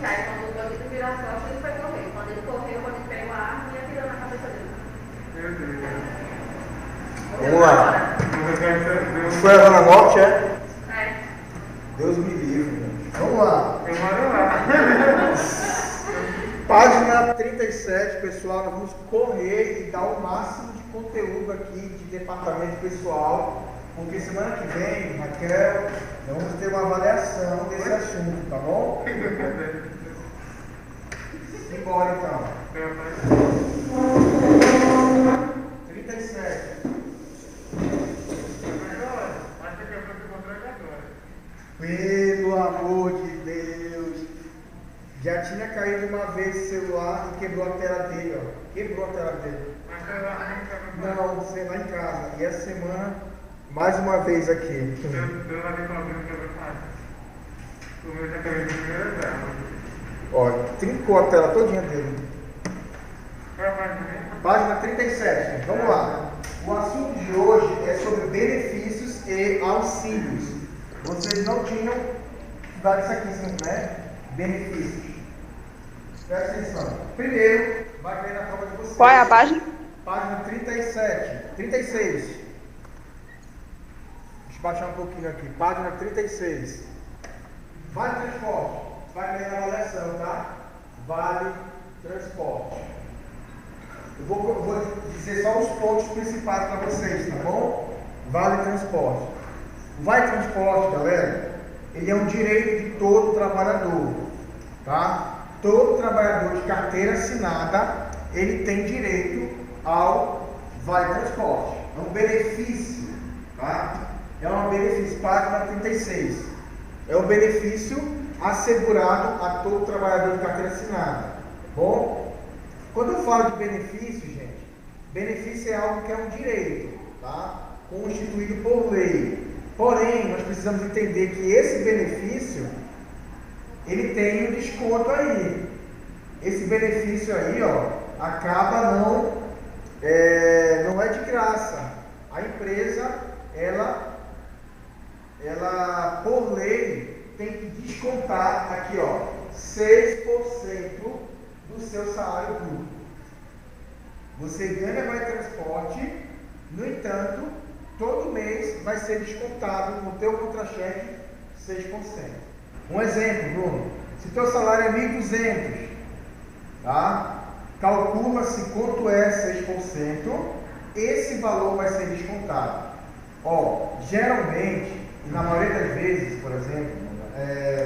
brincar. E quando o bandido virou as costas, ele foi correr. Quando ele correu, o bandido pegou a arma e atirou na cabeça dele. Meu Deus. Vamos lá. Foi a Zona Norte, é? É. Deus me livre. Vamos lá. Eu moro lá. Página 37, pessoal. Nós vamos correr e dar o máximo de conteúdo aqui de departamento pessoal. Porque semana que vem, Raquel, nós vamos ter uma avaliação desse assunto, tá bom? Simbora então. 37. Pelo amor de Deus. Já tinha caído uma vez o celular e quebrou a tela dele, ó. Quebrou a tela dele. Não, você lá em casa. E essa semana, mais uma vez aqui. Ó, trincou a tela todinha dele. Página 37, gente. Vamos lá. O assunto de hoje é sobre benefícios e auxílios. Vocês não tinham estudado isso aqui, sim, né? Benefícios. Presta atenção. Primeiro, vai cair na prova de vocês. Qual é a página? Página 37. 36. Deixa eu baixar um pouquinho aqui. Página 36. Vale transporte. Vai cair na avaliação, tá? Vale transporte. Eu vou dizer só os pontos principais para vocês, tá bom? Vale transporte. O vale transporte, galera, ele é um direito de todo trabalhador, tá? Todo trabalhador de carteira assinada, ele tem direito ao vale transporte. É um benefício, tá? É um benefício, página 36. É um benefício assegurado a todo trabalhador de carteira assinada, tá bom? Quando eu falo de benefício, gente, benefício é algo que é um direito, tá? Constituído por lei. Porém, nós precisamos entender que esse benefício, ele tem um desconto aí. Esse benefício aí, ó, acaba não é de graça. A empresa, ela por lei, tem que descontar aqui, ó, 6% do seu salário bruto. Você ganha vale transporte, no entanto, todo mês vai ser descontado no teu contra-cheque 6%. Um exemplo, Bruno, se teu salário é 1.200, tá? Calcula-se quanto é 6%, esse valor vai ser descontado. Ó, geralmente, e na maioria das vezes, por exemplo,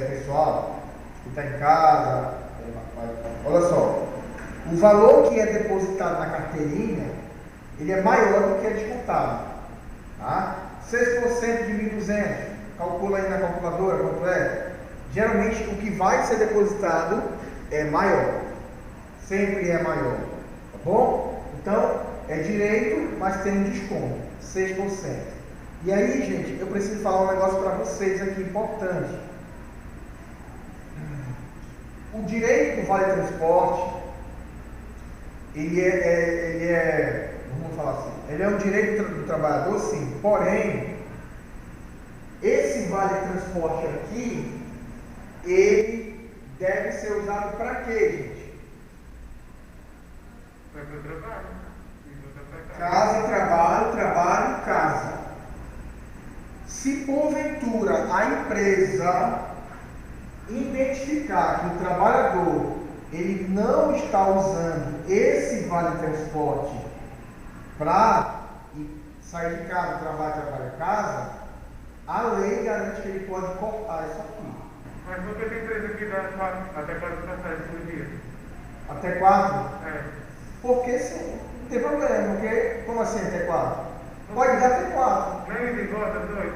pessoal que está em casa, olha só, o valor que é depositado na carteirinha, ele é maior do que é descontado, tá? 6% de 1.200, calcula aí na calculadora quanto é. Geralmente o que vai ser depositado é maior, sempre é maior, tá bom? Então é direito, mas tem um desconto, 6%. E aí, gente, eu preciso falar um negócio para vocês aqui importante. O direito do vale transporte, vamos falar assim, ele é um direito do trabalhador, sim, porém, esse vale transporte aqui, ele deve ser usado para quê, gente? Para o trabalho. Casa, trabalho, trabalho, casa. Se porventura a empresa identificar que o trabalhador ele não está usando esse vale transporte para sair de casa, trabalho, casa, a lei garante que ele pode cortar isso aqui. Mas não tem empresa que dá até 4 passagens por dia? Até 4? É. Porque sim, não tem problema, porque como assim até 4? Pode dar até 4. Nem de volta, 2.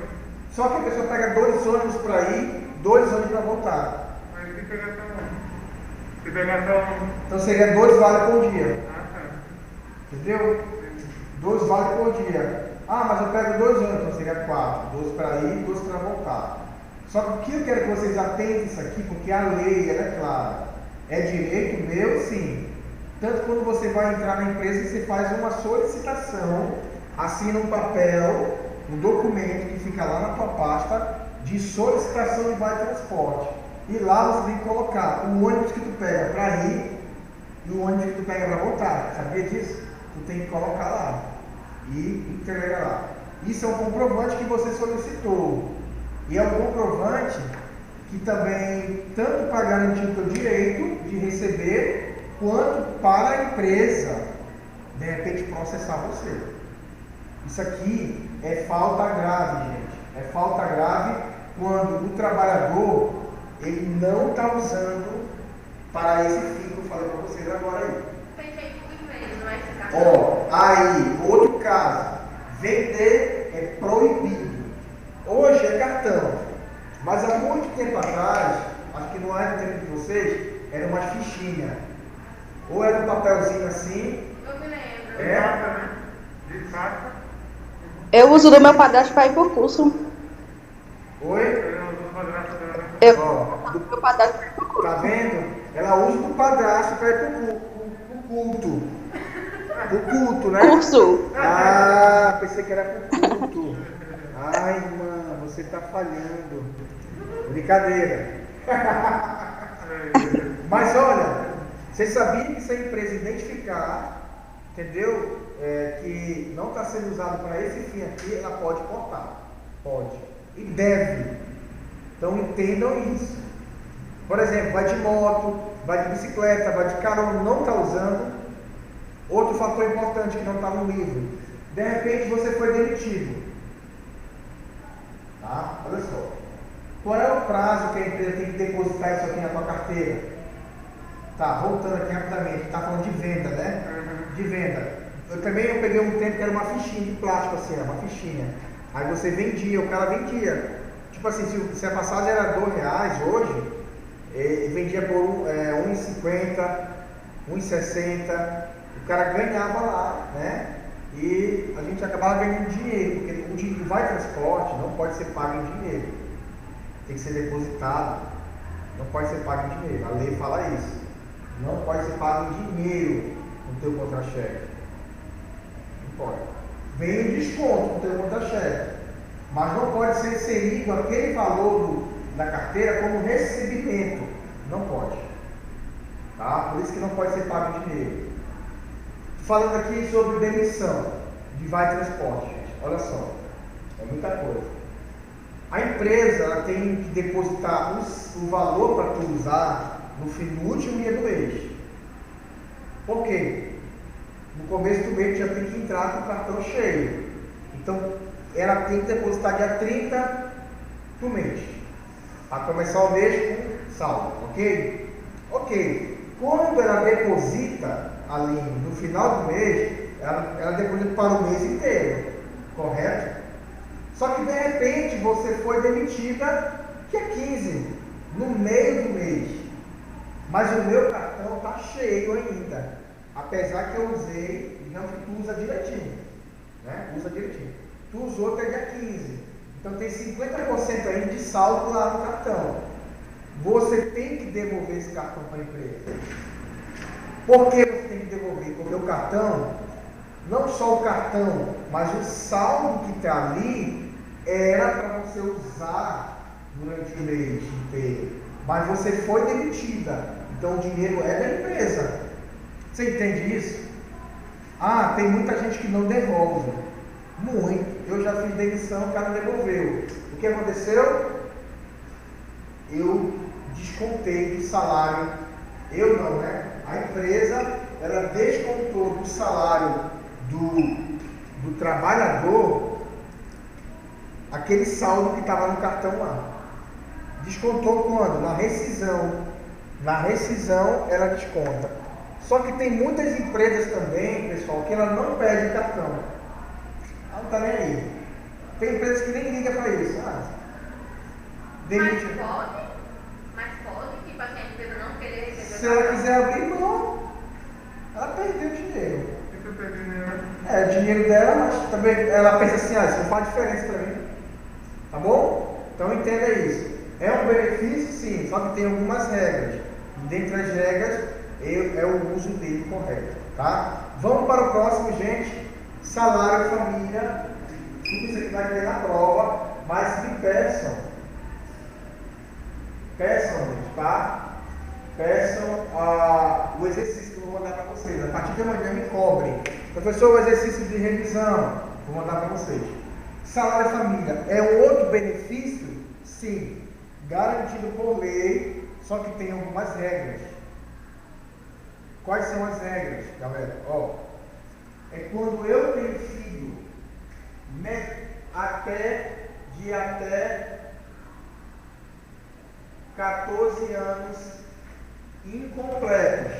Só que a pessoa pega 2 ônibus para ir, 2 ônibus para voltar. Mas se pegar só um. Se pegar só um. Então seria 2 vale por dia. Ah, tá. Entendeu? 2 vale por dia. Ah, mas eu pego 2 ônibus, então seria 4. 2 para ir, 2 para voltar. Só que o que eu quero que vocês atentem isso aqui, porque a lei ela é clara. É direito meu, sim. Tanto quando você vai entrar na empresa, você faz uma solicitação, assina um papel, um documento que fica lá na tua pasta de solicitação de vale transporte. E lá você tem que colocar o ônibus que tu pega para ir e o ônibus que tu pega para voltar. Sabia disso? Tu tem que colocar lá e entrega lá. Isso é um comprovante que você solicitou. E é um comprovante que também, tanto para garantir o teu direito de receber, quanto para a empresa, de repente, processar você. Isso aqui é falta grave, gente. É falta grave quando o trabalhador, ele não está usando para esse fim que eu falei para vocês agora aí. Tem jeito de vez, não é esse caso? Ó, aí, outro caso, vender é proibido. Hoje é cartão, mas há muito tempo atrás, acho que não era o tempo de vocês, era umas fichinhas. Ou era um papelzinho assim. Eu me lembro. É? Né? De carta. Eu uso do meu padrasto para ir pro curso. Oi? Eu uso o padrasto dela, né? Ó, Do meu padrasto para ir pro curso. tá vendo? Ela usa do padrasto para ir pro culto. Pro culto, né? Curso. Ah, pensei que era pro culto. Ai, irmã, você tá falhando. Brincadeira. Mas olha, vocês sabiam que se a empresa identificar, entendeu? Que não está sendo usado para esse fim aqui, ela pode cortar. Pode. E deve. Então entendam isso. Por exemplo, vai de moto, vai de bicicleta, vai de carona, não está usando. Outro fator importante que não está no livro. De repente você foi demitido. Tá? Olha só. Qual é o prazo que a empresa tem que depositar isso aqui na tua carteira? Tá, voltando aqui rapidamente. Tá falando de venda, né? De venda. Eu peguei um tempo que era uma fichinha de plástico assim, uma fichinha. Aí você vendia, o cara vendia. Tipo assim, se a passagem era R$2 hoje, ele vendia por R$1,50, R$1,60. O cara ganhava lá, né? E a gente acabava ganhando dinheiro, porque o dinheiro vai transporte, não pode ser pago em dinheiro. Tem que ser depositado, não pode ser pago em dinheiro. A lei fala isso. Não pode ser pago em dinheiro no teu contra-cheque. Não pode. Vem o desconto no teu contra-cheque, mas não pode ser inserido aquele valor da carteira como recebimento. Não pode. Tá? Por isso que não pode ser pago em dinheiro. Falando aqui sobre demissão de Vai Transporte, gente. Olha só, é muita coisa. A empresa ela tem que depositar o valor para tu usar no último dia do mês. Por quê? No começo do mês já tem que entrar com o cartão cheio. Então, ela tem que depositar dia 30 do mês. Para começar o mês com saldo, ok? Ok. Quando ela deposita ali no final do mês, ela deposita para o mês inteiro, correto? Só que de repente você foi demitida dia 15, no meio do mês, mas o meu cartão está cheio ainda, apesar que eu usei, digamos que tu usa direitinho, né? Usa direitinho. Tu usou até dia 15, então tem 50% ainda de saldo lá no cartão. Você tem que devolver esse cartão para a empresa. Por que você tem que devolver? Porque o cartão, não só o cartão, mas o saldo que está ali, era para você usar durante o mês inteiro. Mas você foi demitida, então o dinheiro é da empresa. Você entende isso? Ah, tem muita gente que não devolve. Muito. Eu já fiz demissão, o cara devolveu. O que aconteceu? Eu descontei do salário. Eu não, né? A empresa, ela descontou do salário do trabalhador aquele saldo que estava no cartão lá. Descontou quando? Na rescisão. Na rescisão, ela desconta. Só que tem muitas empresas também, pessoal, que ela não pede cartão. Ela não está nem aí. Tem empresas que nem ligam para isso. Demite. Mas pode, tipo assim, a empresa não querer receber. Se ela quiser abrir mão, ela perdeu o dinheiro. Isso tem dinheiro. É o dinheiro dela, mas também ela pensa assim, isso não faz diferença para mim. Tá bom? Então entenda isso. É um benefício sim, só que tem algumas regras. E dentre as regras é o uso dele correto. Tá? Vamos para o próximo, gente. Salário, família. Tudo isso aqui vai ter na prova, mas me peçam. Peçam, gente, tá? Peçam o exercício que eu vou mandar para vocês. A partir de amanhã me cobrem. Professor, o exercício de revisão, vou mandar para vocês. Salário família é um outro benefício? Sim. Garantido por lei, só que tem algumas regras. Quais são as regras, galera? Ó, é quando eu tenho filho de até 14 anos incompletos.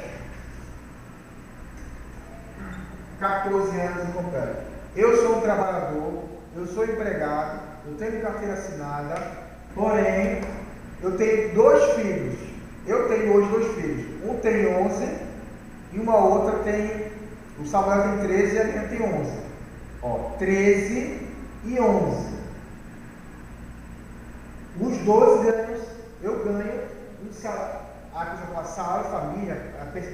14 anos incompletos. Eu sou um trabalhador, eu sou empregado, eu tenho carteira assinada, porém, eu tenho 2 filhos. Eu tenho hoje 2 filhos. Um tem 11 e uma outra tem... O Samuel tem 13 e a minha tem 11. Ó, 13 e 11. Os 12 anos eu ganho um salário. A pessoa fala salário família,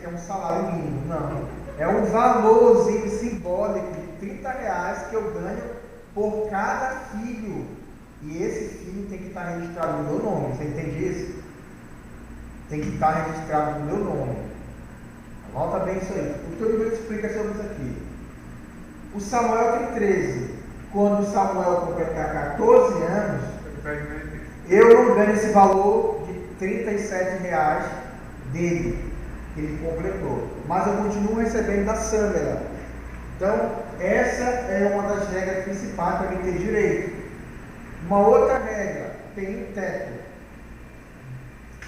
é um salário mínimo. Não. É um valorzinho simbólico de R$30 que eu ganho por cada filho. E esse filho tem que estar registrado no meu nome. Você entende isso? Tem que estar registrado no meu nome. Anota bem isso aí. O teu livro explica sobre isso aqui. O Samuel tem 13. Quando o Samuel completar 14 anos, eu não ganho esse valor de R$37 dele, que ele completou. Mas eu continuo recebendo da Samela. Então, essa é uma das regras principais para mim ter direito. Uma outra regra, tem um teto.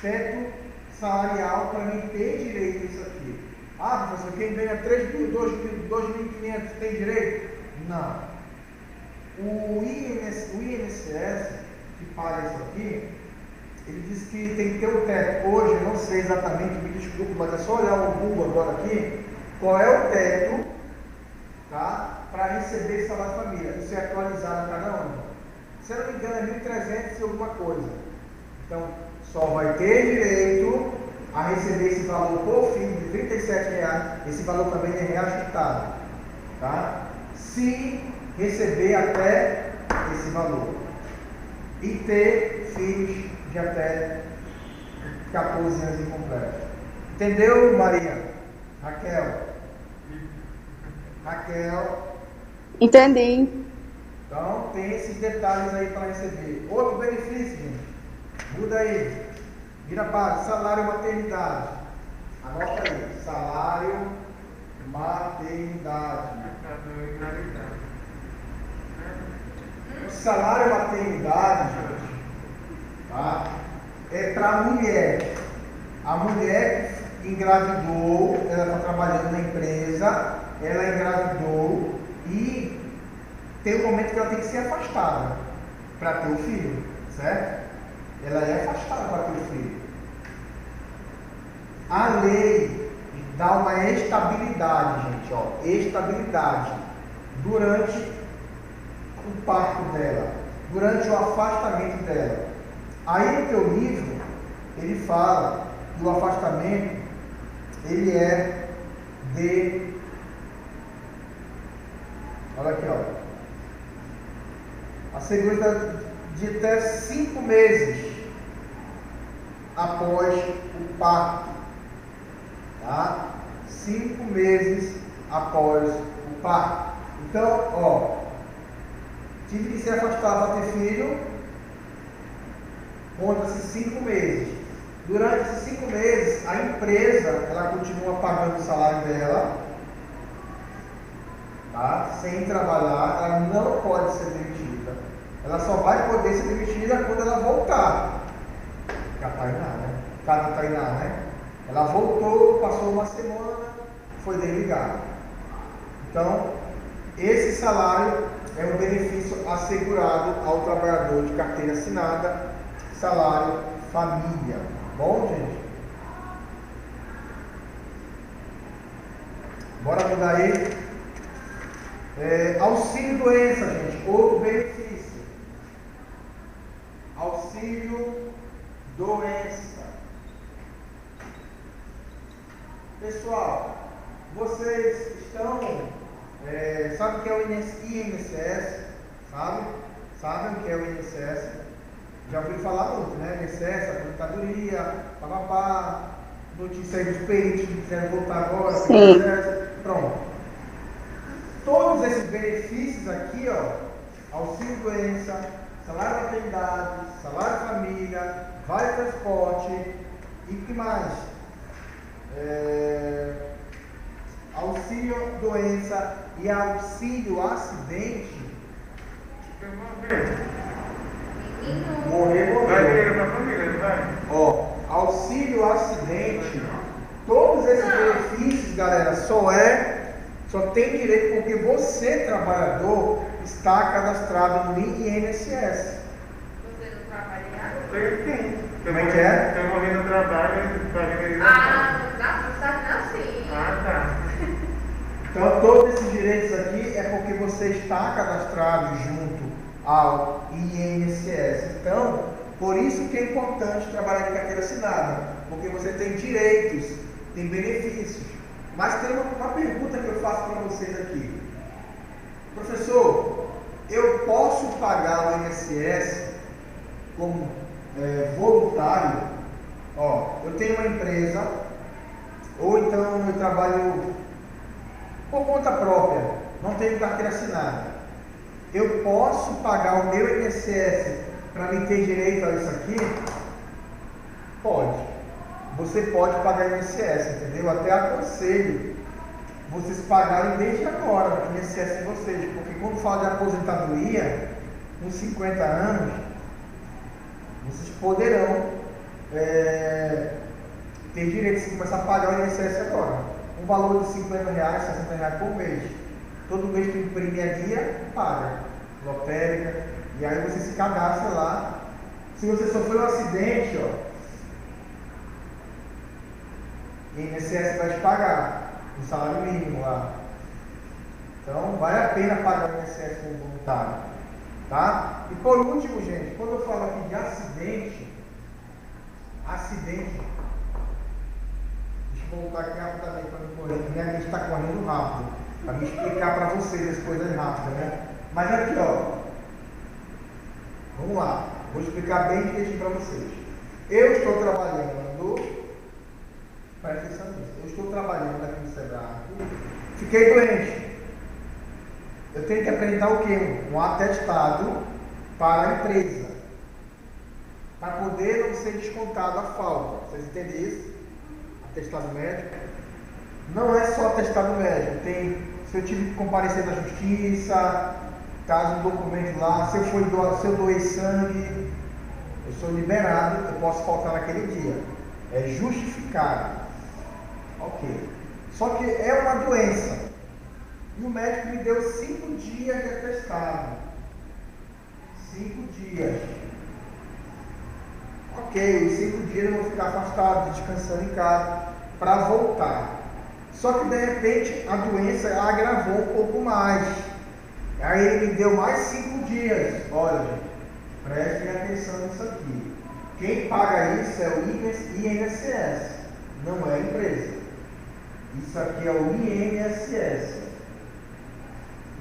Teto salarial para mim ter direito a isso aqui. Ah, professor, quem ganha 2.500 tem direito? Não. O INSS, que paga isso aqui, ele diz que tem que ter um teto. Hoje, eu não sei exatamente, me desculpe, mas é só olhar o Google agora aqui, qual é o teto, tá, para receber salário família. Isso é atualizado a cada ano. Se eu não me engano, é 1.300 e alguma coisa. Então, só vai ter direito a receber esse valor por filho de R$37. Esse valor também é reajustado, tá? Se receber até esse valor e ter filhos de até 14 anos incompletos. Entendeu, Maria? Raquel? Entendi. Então, tem esses detalhes aí para receber. Outro benefício, gente. Muda aí. Vira para salário maternidade. Anota aí. Salário maternidade. O salário maternidade, gente, tá, é para a mulher. A mulher que engravidou, ela está trabalhando na empresa, ela engravidou e tem um momento que ela tem que ser afastada para ter o filho, certo? Ela é afastada para ter o filho. A lei dá uma estabilidade, gente, ó, estabilidade durante o parto dela, durante o afastamento dela. Aí no teu livro, ele fala que o afastamento, ele é de... Olha aqui, ó. A segurança de até 5 meses após o parto. Tá? 5 meses após o parto. Então, ó, tive que ser afastado para ter filho, conta-se 5 meses. Durante esses 5 meses, a empresa, ela continua pagando o salário dela, tá? Sem trabalhar, ela não pode ser demitida. Ela só vai poder ser demitida quando ela voltar. A Tainá, né? Cada Tainá, né? Ela voltou, passou uma semana, foi desligada. Então, esse salário é um benefício assegurado ao trabalhador de carteira assinada, salário família. Bom, gente? Bora mudar aí. Auxílio doença, gente, outro benefício. Auxílio doença. Pessoal, vocês estão, sabe o que é o INSS? Sabe? Sabem o que é o INSS? Já ouviu falar muito, né? INSS, aposentadoria, papapá, notícia aí dos peritos que quiserem voltar agora, Sim. INSS, pronto. Todos esses benefícios aqui, ó, auxílio doença, salário maternidade, salário família, vale transporte e o que mais? Auxílio doença e auxílio acidente. Morrer, Vai morreu. ter pra família, não vai? Ó, auxílio acidente, todos esses benefícios, galera, só tem direito porque você, trabalhador, está cadastrado no INSS. Você não trabalha? Tem sim. Como é que é? Se eu morrer no trabalho, tá vendo? Ah, não está assim. Ah, tá. Então, todos esses direitos aqui é porque você está cadastrado junto ao INSS. Então, por isso que é importante trabalhar de carteira assinada, porque você tem direitos, tem benefícios. Mas tem uma pergunta que eu faço para vocês aqui. Professor, eu posso pagar o INSS como voluntário? Ó, eu tenho uma empresa, ou então eu trabalho por conta própria, não tenho carteira assinada. Eu posso pagar o meu INSS para me ter direito a isso aqui? Pode. Você pode pagar INSS, entendeu? Até aconselho vocês pagarem desde agora o INSS de vocês, porque quando fala de aposentadoria, com 50 anos, vocês poderão ter direito de começar a pagar o INSS agora. Um valor de R$50, R$60 por mês. Todo mês que imprimir a guia, paga. Lotérica. E aí você se cadastra lá. Se você sofreu um acidente, ó, o INSS vai te pagar o salário mínimo lá. Então vale a pena pagar o INSS como voluntário. Tá? E por último, gente, quando eu falo aqui de acidente, deixa eu voltar aqui rapidamente para não correr, que minha mente está correndo rápido, para me explicar para vocês as coisas rápidas, né? Mas aqui, ó, vamos lá, vou explicar bem direitinho para vocês. Eu estou trabalhando, presta atenção nisso, eu estou trabalhando aqui no Sebrae, fiquei doente. Eu tenho que apresentar o quê? Um atestado para a empresa, para poder não ser descontado a falta. Vocês entendem isso? Atestado médico. Não é só atestado médico. Tem, se eu tive que comparecer na justiça, caso um documento lá, se eu doei sangue, eu sou liberado, eu posso faltar naquele dia. É justificado. Ok. Só que é uma doença. E o médico me deu 5 dias de atestado. 5 dias. Ok, os 5 dias eu vou ficar afastado, descansando em casa, para voltar. Só que de repente a doença agravou um pouco mais. Aí ele me deu mais 5 dias. Olha, gente, prestem atenção nisso aqui. Quem paga isso é o INSS, não é a empresa. Isso aqui é o INSS.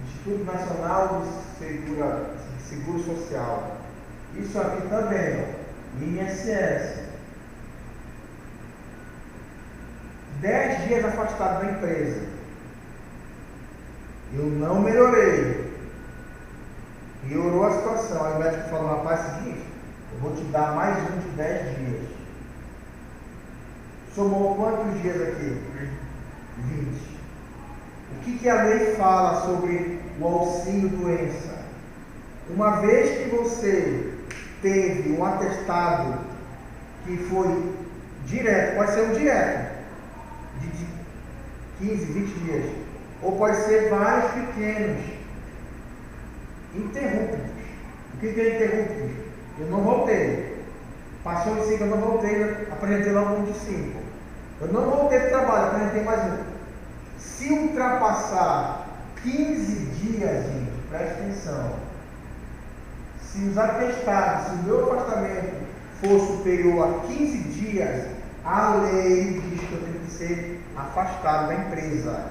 Instituto Nacional de Seguro Social. Isso aqui também, ó, INSS. 10 dias afastado da empresa. Eu não melhorei. Piorou a situação. Aí o médico falou, rapaz, é o seguinte, eu vou te dar mais um de 10 dias. Somou quantos dias aqui? 20. O que a lei fala sobre o auxílio doença? Uma vez que você teve um atestado que foi direto, pode ser um direto, de 15, 20 dias, ou pode ser vários pequenos, interruptos. O que é interruptos? Eu não voltei. Passou de 5, eu não voltei, apresentei logo um de 5. Eu não voltei para o trabalho, apresentei mais um. Se ultrapassar 15 dias, gente, preste atenção. Se os atestados, se o meu afastamento for superior a 15 dias, a lei diz que eu tenho que ser afastado da empresa.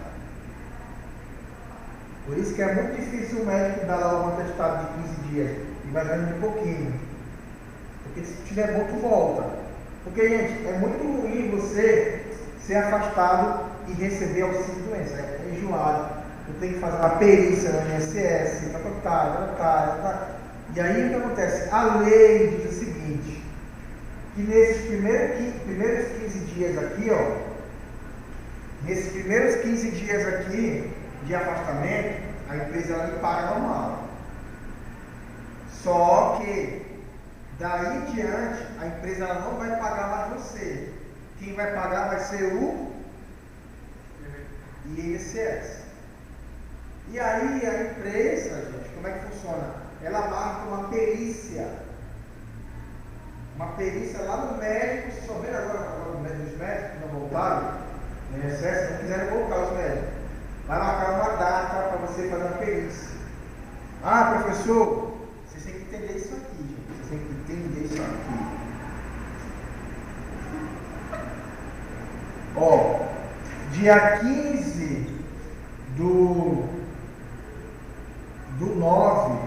Por isso que é muito difícil o médico dar lá um atestado de 15 dias e vai dando de pouquinho. Porque se tiver bom, tu volta. Porque, gente, é muito ruim você ser afastado e receber auxílio doença. É enjoado. Tu tem que fazer uma perícia no INSS, E aí o que acontece? A lei diz o seguinte, que nesses primeiros 15 dias aqui, nesses primeiros 15 dias aqui de afastamento, a empresa ela lhe paga normal. Só que daí em diante a empresa ela não vai pagar mais você. Quem vai pagar vai ser o INSS. E aí a empresa, gente, como é que funciona? Ela marca uma perícia. Uma perícia lá no médico, se souber agora os médicos que não voltaram, no INSS, não quiserem voltar os médicos. Vai marcar uma data para você fazer uma perícia. Ah, professor, vocês têm que entender isso aqui, gente. Vocês têm que entender isso aqui. Ó, dia 15 do 9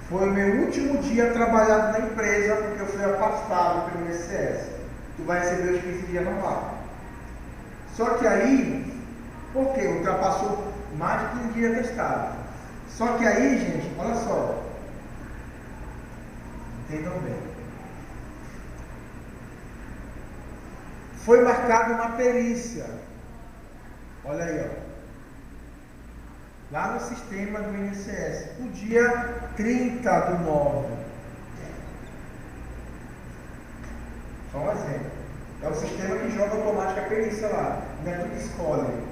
foi o meu último dia trabalhando na empresa, porque eu fui afastado pelo INSS. Tu vai receber os 15 dias normal. Só que aí, por quê? Ultrapassou mais de 15 dias testado. Só que aí, gente, olha só. Entendam bem. Foi marcada uma perícia. Olha aí, ó. Lá no sistema do INSS, o dia 30 do 9. Só um exemplo. É o sistema que joga automática a perícia lá. Não é tu que escolhe.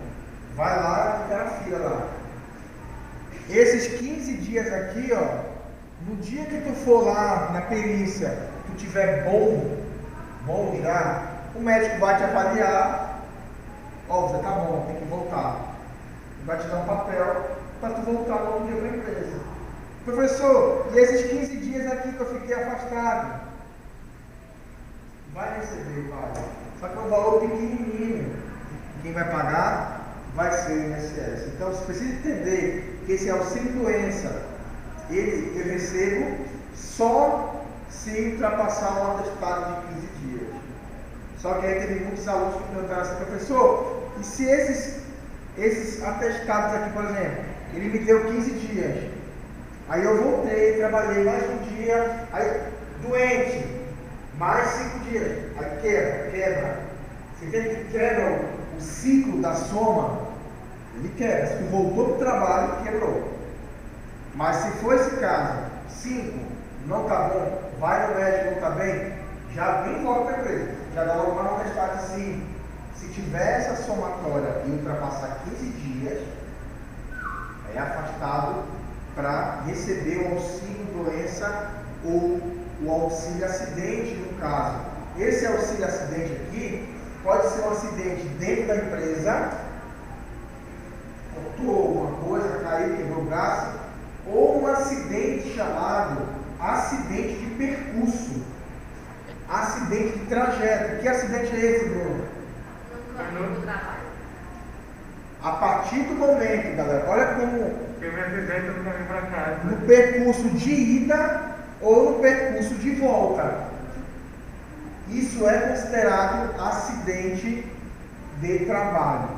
Vai lá e fica na fila lá. Esses 15 dias aqui, ó, no dia que tu for lá na perícia, tu tiver bom já, o médico vai te avaliar. Ó, você tá bom, tem que voltar. Vai te dar um papel para tu voltar no outro dia para a empresa. Professor, e esses 15 dias aqui que eu fiquei afastado? Vai receber, vai. Só que é um valor pequenininho. Quem vai pagar vai ser o INSS. Então você precisa entender que esse auxílio doença, eu recebo só se ultrapassar um atestado de 15 dias. Só que aí teve muitos alunos que perguntaram assim, professor, e se esses atestados aqui, por exemplo, ele me deu 15 dias. Aí eu voltei, trabalhei mais um dia, aí doente, mais 5 dias. Aí quebra. Você vê que quebra o ciclo da soma, ele quebra. Se tu voltou para o trabalho, quebrou. Mas se for esse caso, 5, não está bom, vai no médico, não está bem, já vem volta para a empresa. Já dá logo uma atestado assim. Se tiver essa somatória e ultrapassar 15 dias, é afastado para receber o auxílio doença ou o auxílio acidente, no caso. Esse auxílio acidente aqui pode ser um acidente dentro da empresa, cortou alguma coisa, caiu, quebrou o braço, ou um acidente chamado acidente de percurso, acidente de trajeto. Que acidente é esse, Bruno? A partir do momento, galera, olha como Eu me acidente no caminho para casa. no percurso de ida ou no percurso de volta. Isso é considerado acidente de trabalho.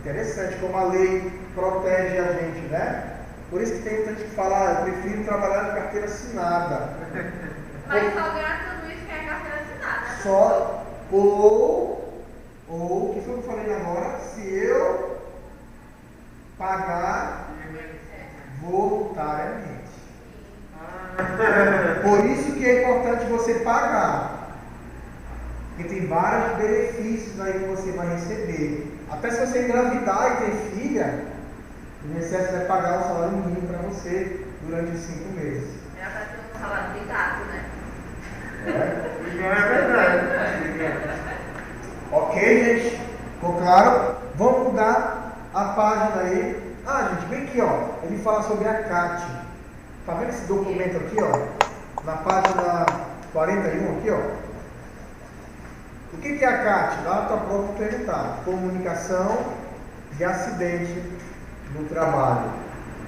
Interessante como a lei protege a gente, né? Por isso que tem gente que fala, eu prefiro trabalhar de carteira assinada. Mas só ganha tudo isso que é carteira assinada. Só ou o que foi que eu falei agora? Se eu pagar voluntariamente. Por isso que é importante você pagar. Porque tem vários benefícios aí que você vai receber. Até se você engravidar e ter filha, o INSS vai pagar o salário mínimo para você durante os 5 meses. Ela vai ter um salário de gato, né? É verdade. Ok, gente? Ficou claro? Vamos mudar a página aí. Ah, gente, vem aqui, ó. Ele fala sobre a CAT. Tá vendo esse documento aqui, ó? Na página 41 aqui, ó. O que é a CAT? Lá está pronto para perguntar. Comunicação de acidente no trabalho.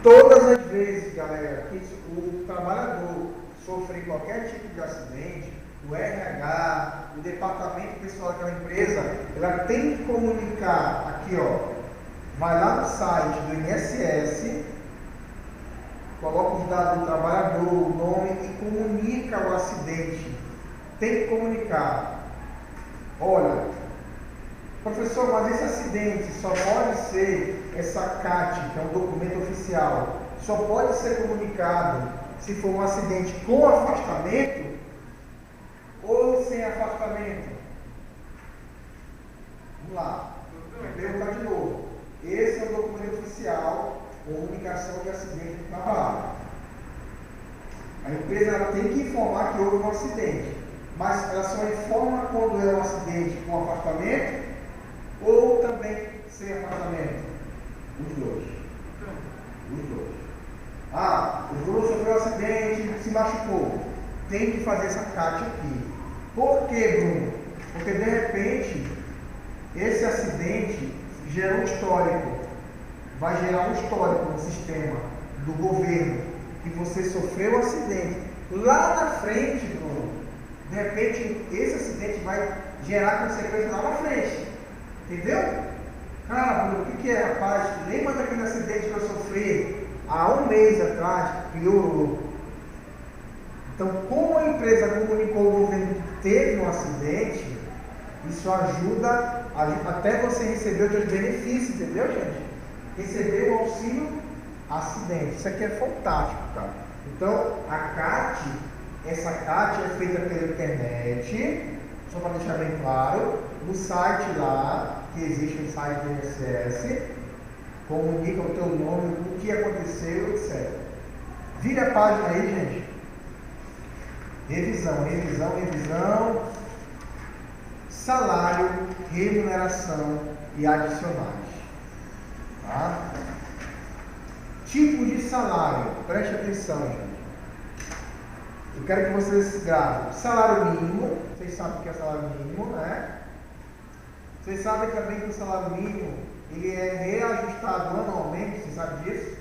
Todas as vezes, galera, que o trabalhador sofrer qualquer tipo de acidente, o RH, o departamento pessoal daquela empresa, ela tem que comunicar aqui, ó, vai lá no site do INSS, coloca os dados do trabalhador, o nome e comunica o acidente. Tem que comunicar. Olha, professor, mas esse acidente só pode ser, essa CAT, que é um documento oficial, só pode ser comunicado se for um acidente com afastamento ou sem afastamento. Vamos lá. Vou perguntar de novo. Esse é o documento oficial, comunicação de acidente do trabalho. A empresa ela tem que informar que houve um acidente, mas ela só informa quando é um acidente com afastamento ou também sem afastamento. Os dois. Os dois. Ah, o Bruno sofreu um acidente, se machucou. Tem que fazer essa CAT aqui. Por que, Bruno? Porque de repente esse acidente gera um histórico. Vai gerar um histórico no sistema do governo que você sofreu um acidente. Lá na frente, Bruno, de repente esse acidente vai gerar consequências lá na frente. Entendeu? Ah, Bruno, o que é, rapaz? Lembra daquele acidente que eu sofri há um mês atrás? Piorou. Então, como a empresa comunicou ao governo que teve um acidente, isso ajuda até você receber os seus benefícios, entendeu, gente? Receber o auxílio acidente. Isso aqui é fantástico, cara. Então, a CAT, essa CAT é feita pela internet, só para deixar bem claro, no site lá, que existe o site do INSS, comunica o teu nome, o que aconteceu, etc. Vira a página aí, gente. Revisão, revisão, revisão. Salário, remuneração e adicionais. Tá? Tipo de salário. Preste atenção, gente. Eu quero que vocês gravem. Salário mínimo. Vocês sabem o que é salário mínimo, né? Vocês sabem também que o salário mínimo ele é reajustado anualmente. Vocês sabem disso?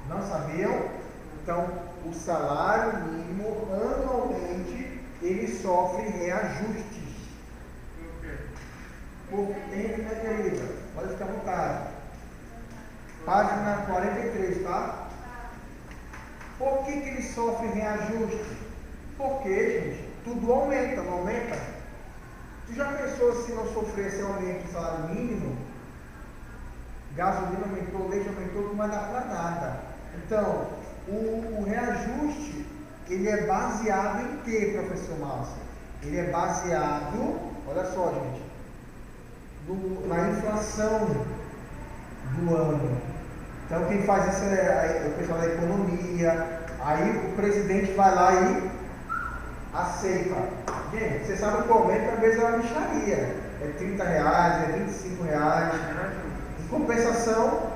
Não sabiam? Então, o salário mínimo anualmente ele sofre reajustes. Por tempo, né, querida? Pode ficar à vontade. Página 43, tá? Por que ele sofre reajuste? Porque, gente, tudo aumenta, não aumenta? Tu já pensou se não sofresse aumento do salário mínimo? Gasolina aumentou, leite aumentou, não vai dar para nada. Então, o reajuste, ele é baseado em quê, professor Márcio? Ele é baseado, olha só, gente, na inflação do ano. Então, quem faz isso é o pessoal da economia. Aí o presidente vai lá e aceita. Gente, você sabe que o aumento às vezes é uma mixaria. É R$30, é R$25. Em compensação,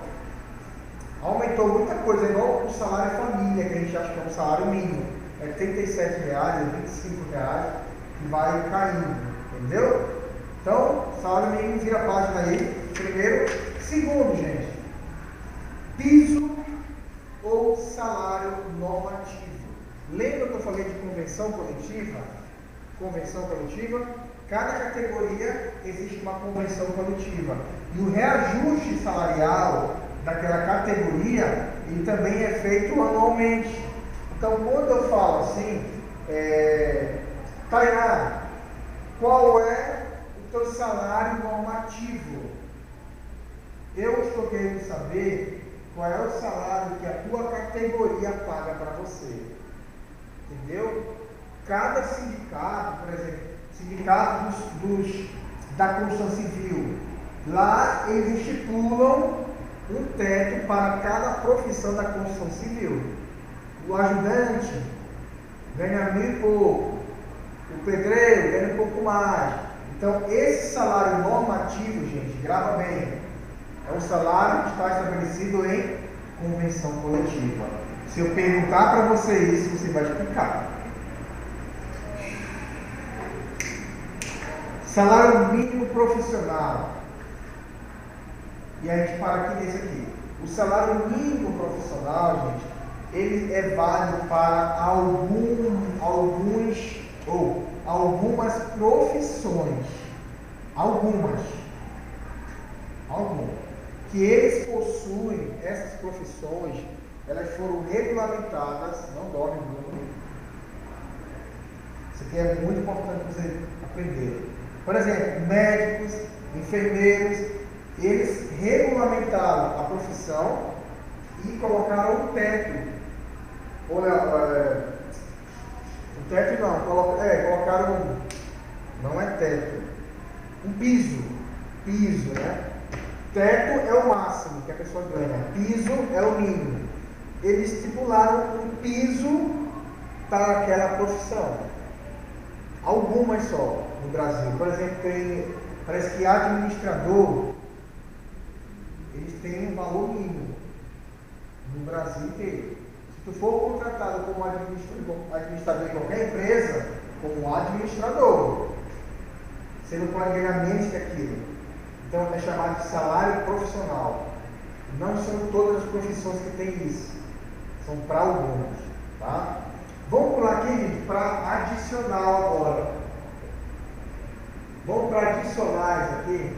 aumentou muita coisa, igual o salário família, que a gente acha que é um salário mínimo. É R$37, é R$25 que vai caindo. Entendeu? Então, salário mínimo, vira a página aí. Primeiro. Segundo, gente, piso ou salário normativo. Lembra que eu falei de convenção coletiva? Convenção coletiva. Cada categoria existe uma convenção coletiva. E o reajuste salarial daquela categoria, ele também é feito anualmente. Então, quando eu falo assim, Tainá, qual é o teu salário normativo? Eu estou querendo saber qual é o salário que a tua categoria paga para você. Entendeu? Cada sindicato, por exemplo, sindicato da construção civil, lá eles estipulam um teto para cada profissão da construção civil. O ajudante ganha 1.000 e pouco, o pedreiro ganha um pouco mais. Então, esse salário normativo, gente, grava bem, é um salário que está estabelecido em convenção coletiva. Se eu perguntar para você isso, você vai explicar. Salário mínimo profissional. E a gente para aqui nesse aqui. O salário mínimo profissional, gente, ele é válido para algumas profissões. Algumas. Que eles possuem, essas profissões, elas foram regulamentadas, não dorme, Bruno. Isso aqui é muito importante você aprender. Por exemplo, médicos, enfermeiros, eles regulamentaram a profissão e colocaram um teto. O teto não, colocaram, não é teto, um piso, né? Teto é o máximo que a pessoa ganha, piso é o mínimo. Eles estipularam um piso para aquela profissão. Algumas só no Brasil. Por exemplo, parece que administrador, eles têm um valor mínimo no Brasil inteiro. Se tu for contratado como administrador em qualquer empresa, como administrador, você não pode ganhar menos que aquilo. Então é chamado de salário profissional. Não são todas as profissões que têm isso. São para algumas. Tá? Vamos pular aqui, gente, para adicional agora. Vamos para adicionais aqui.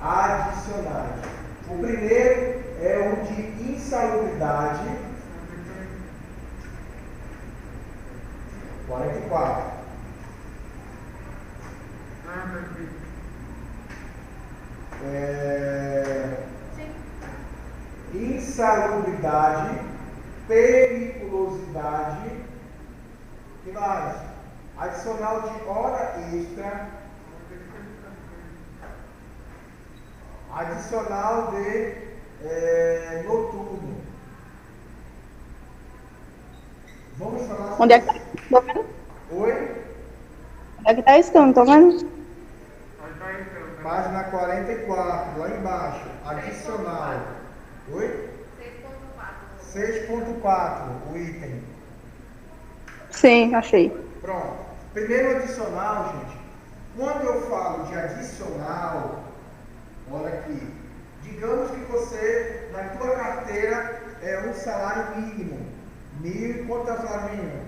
Adicionais. O primeiro é o de insalubridade. 44. Insalubridade, periculosidade, que mais? Adicional de hora extra, adicional de noturno. Vamos falar sobre... Onde é que tá? Tô vendo? Oi? Onde é que tá isso? Não tô vendo? Página 44, lá embaixo. Adicional. Oi? 6.4, o item. Sim, achei. Pronto. Primeiro adicional, gente. Quando eu falo de adicional, olha aqui. Digamos que você, na tua carteira, é um salário mínimo. Quanto é o salário mínimo?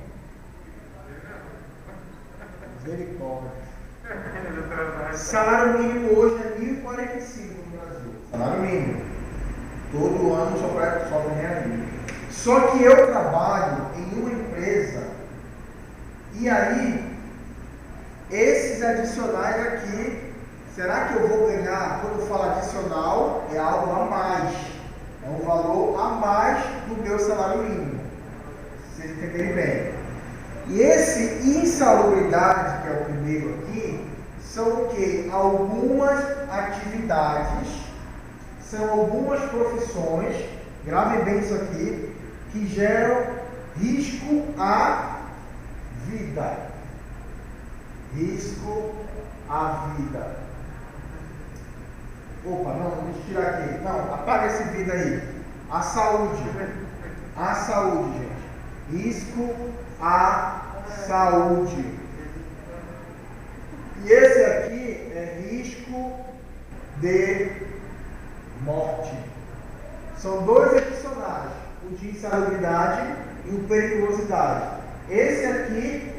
Misericórdia. Salário mínimo hoje é 1.045 no Brasil. Salário mínimo. Todo ano só ganha mínimo. Só que eu trabalho em uma empresa e aí esses adicionais aqui, será que eu vou ganhar? Quando eu falo adicional, é algo a mais. É um valor a mais do meu salário mínimo. Vocês entenderem bem. E esse insalubridade, que é o primeiro aqui, são o quê? Algumas atividades, são algumas profissões, gravem bem isso aqui, que geram risco à vida. Risco à vida. Opa, não, deixa eu tirar aqui. Não, apaga esse vida aí. A saúde. A saúde, gente. Risco à saúde. E esse aqui é risco de morte. São dois adicionais, o de insalubridade e o periculosidade. Esse aqui,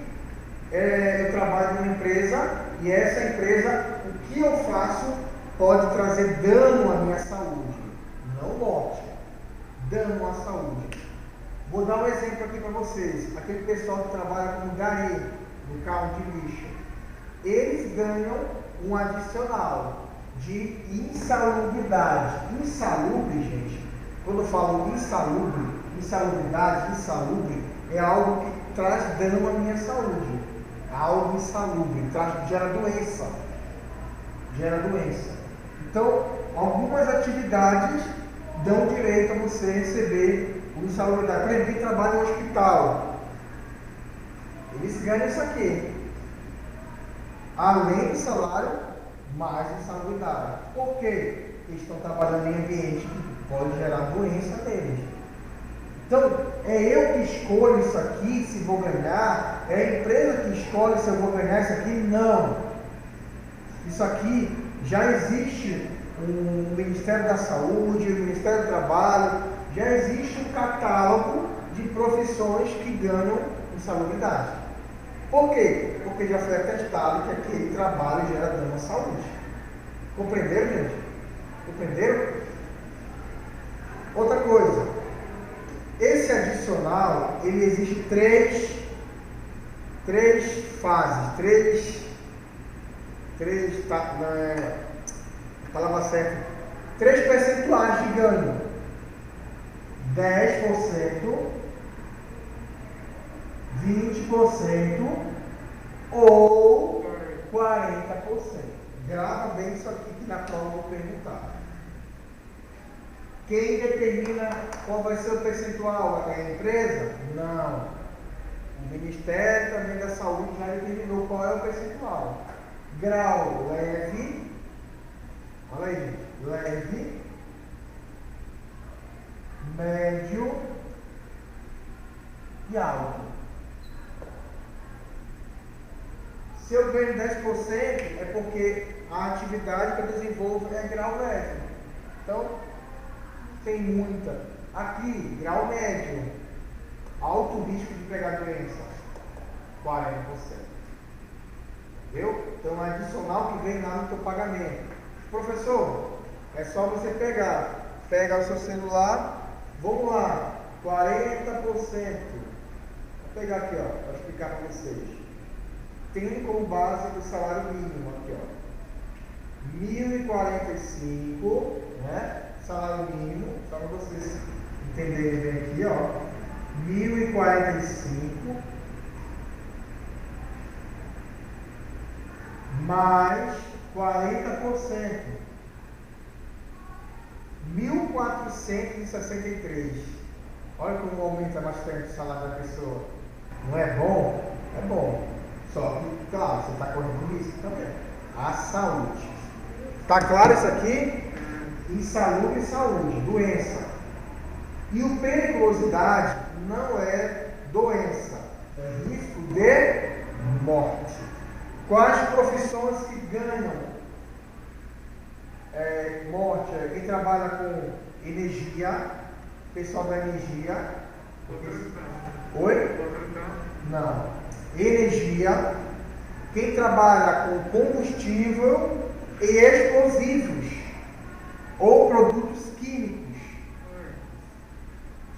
eu trabalho numa empresa e essa empresa, o que eu faço pode trazer dano à minha saúde, não morte, dano à saúde. Vou dar um exemplo aqui para vocês. Aquele pessoal que trabalha como gari no carro de lixo, eles ganham um adicional de insalubridade. Insalubre, gente, quando eu falo insalubre, insalubridade, insalubre, é algo que traz dano à minha saúde. Algo insalubre, gera doença. Gera doença. Então, algumas atividades dão direito a você receber o insalubridade. Por exemplo, quem trabalha no hospital, eles ganham isso aqui. Além do salário, mais insalubridade. Por quê? Eles estão trabalhando em ambiente que pode gerar doença neles. Então, é eu que escolho isso aqui, se vou ganhar? É a empresa que escolhe se eu vou ganhar isso aqui? Não. Isso aqui já existe o Ministério da Saúde, o Ministério do Trabalho, já existe um catálogo de profissões que ganham insalubridade. Por quê? Porque já foi atestado que aquele trabalho gera dano à saúde. Compreenderam, gente? Compreenderam? Outra coisa, esse adicional, ele existe três fases, palavra certa, 3 percentuais de ganho: 10%, 20% ou 40%. Grava bem isso aqui que na prova eu vou perguntar. Quem determina qual vai ser o percentual? É a empresa? Não. O Ministério também da Saúde já determinou qual é o percentual. Grau leve, olha aí, gente, leve, médio e alto. Se eu ganho 10% é porque a atividade que eu desenvolvo é grau leve. Então, tem muita. Aqui, grau médio, alto risco de pegar doença, 40%. Entendeu? Então, é adicional que vem lá no teu pagamento. Professor, é só você pega o seu celular, vamos lá, 40%. Vou pegar aqui, ó, para explicar para vocês. Tendo como base do salário mínimo aqui, ó, 1.045, né? Salário mínimo, só para vocês entenderem bem aqui, ó, 1.045 mais 40%, 1.463. Olha como aumenta bastante o salário da pessoa. Não é bom? É bom. Só que, claro, você está correndo risco também. A saúde. Está claro isso aqui? Insalubre e saúde, doença. E o periculosidade não é doença, é risco de morte. Quais profissões que ganham morte? Quem trabalha com energia, pessoal da energia. Oi? Não. Energia, quem trabalha com combustível e explosivos ou produtos químicos.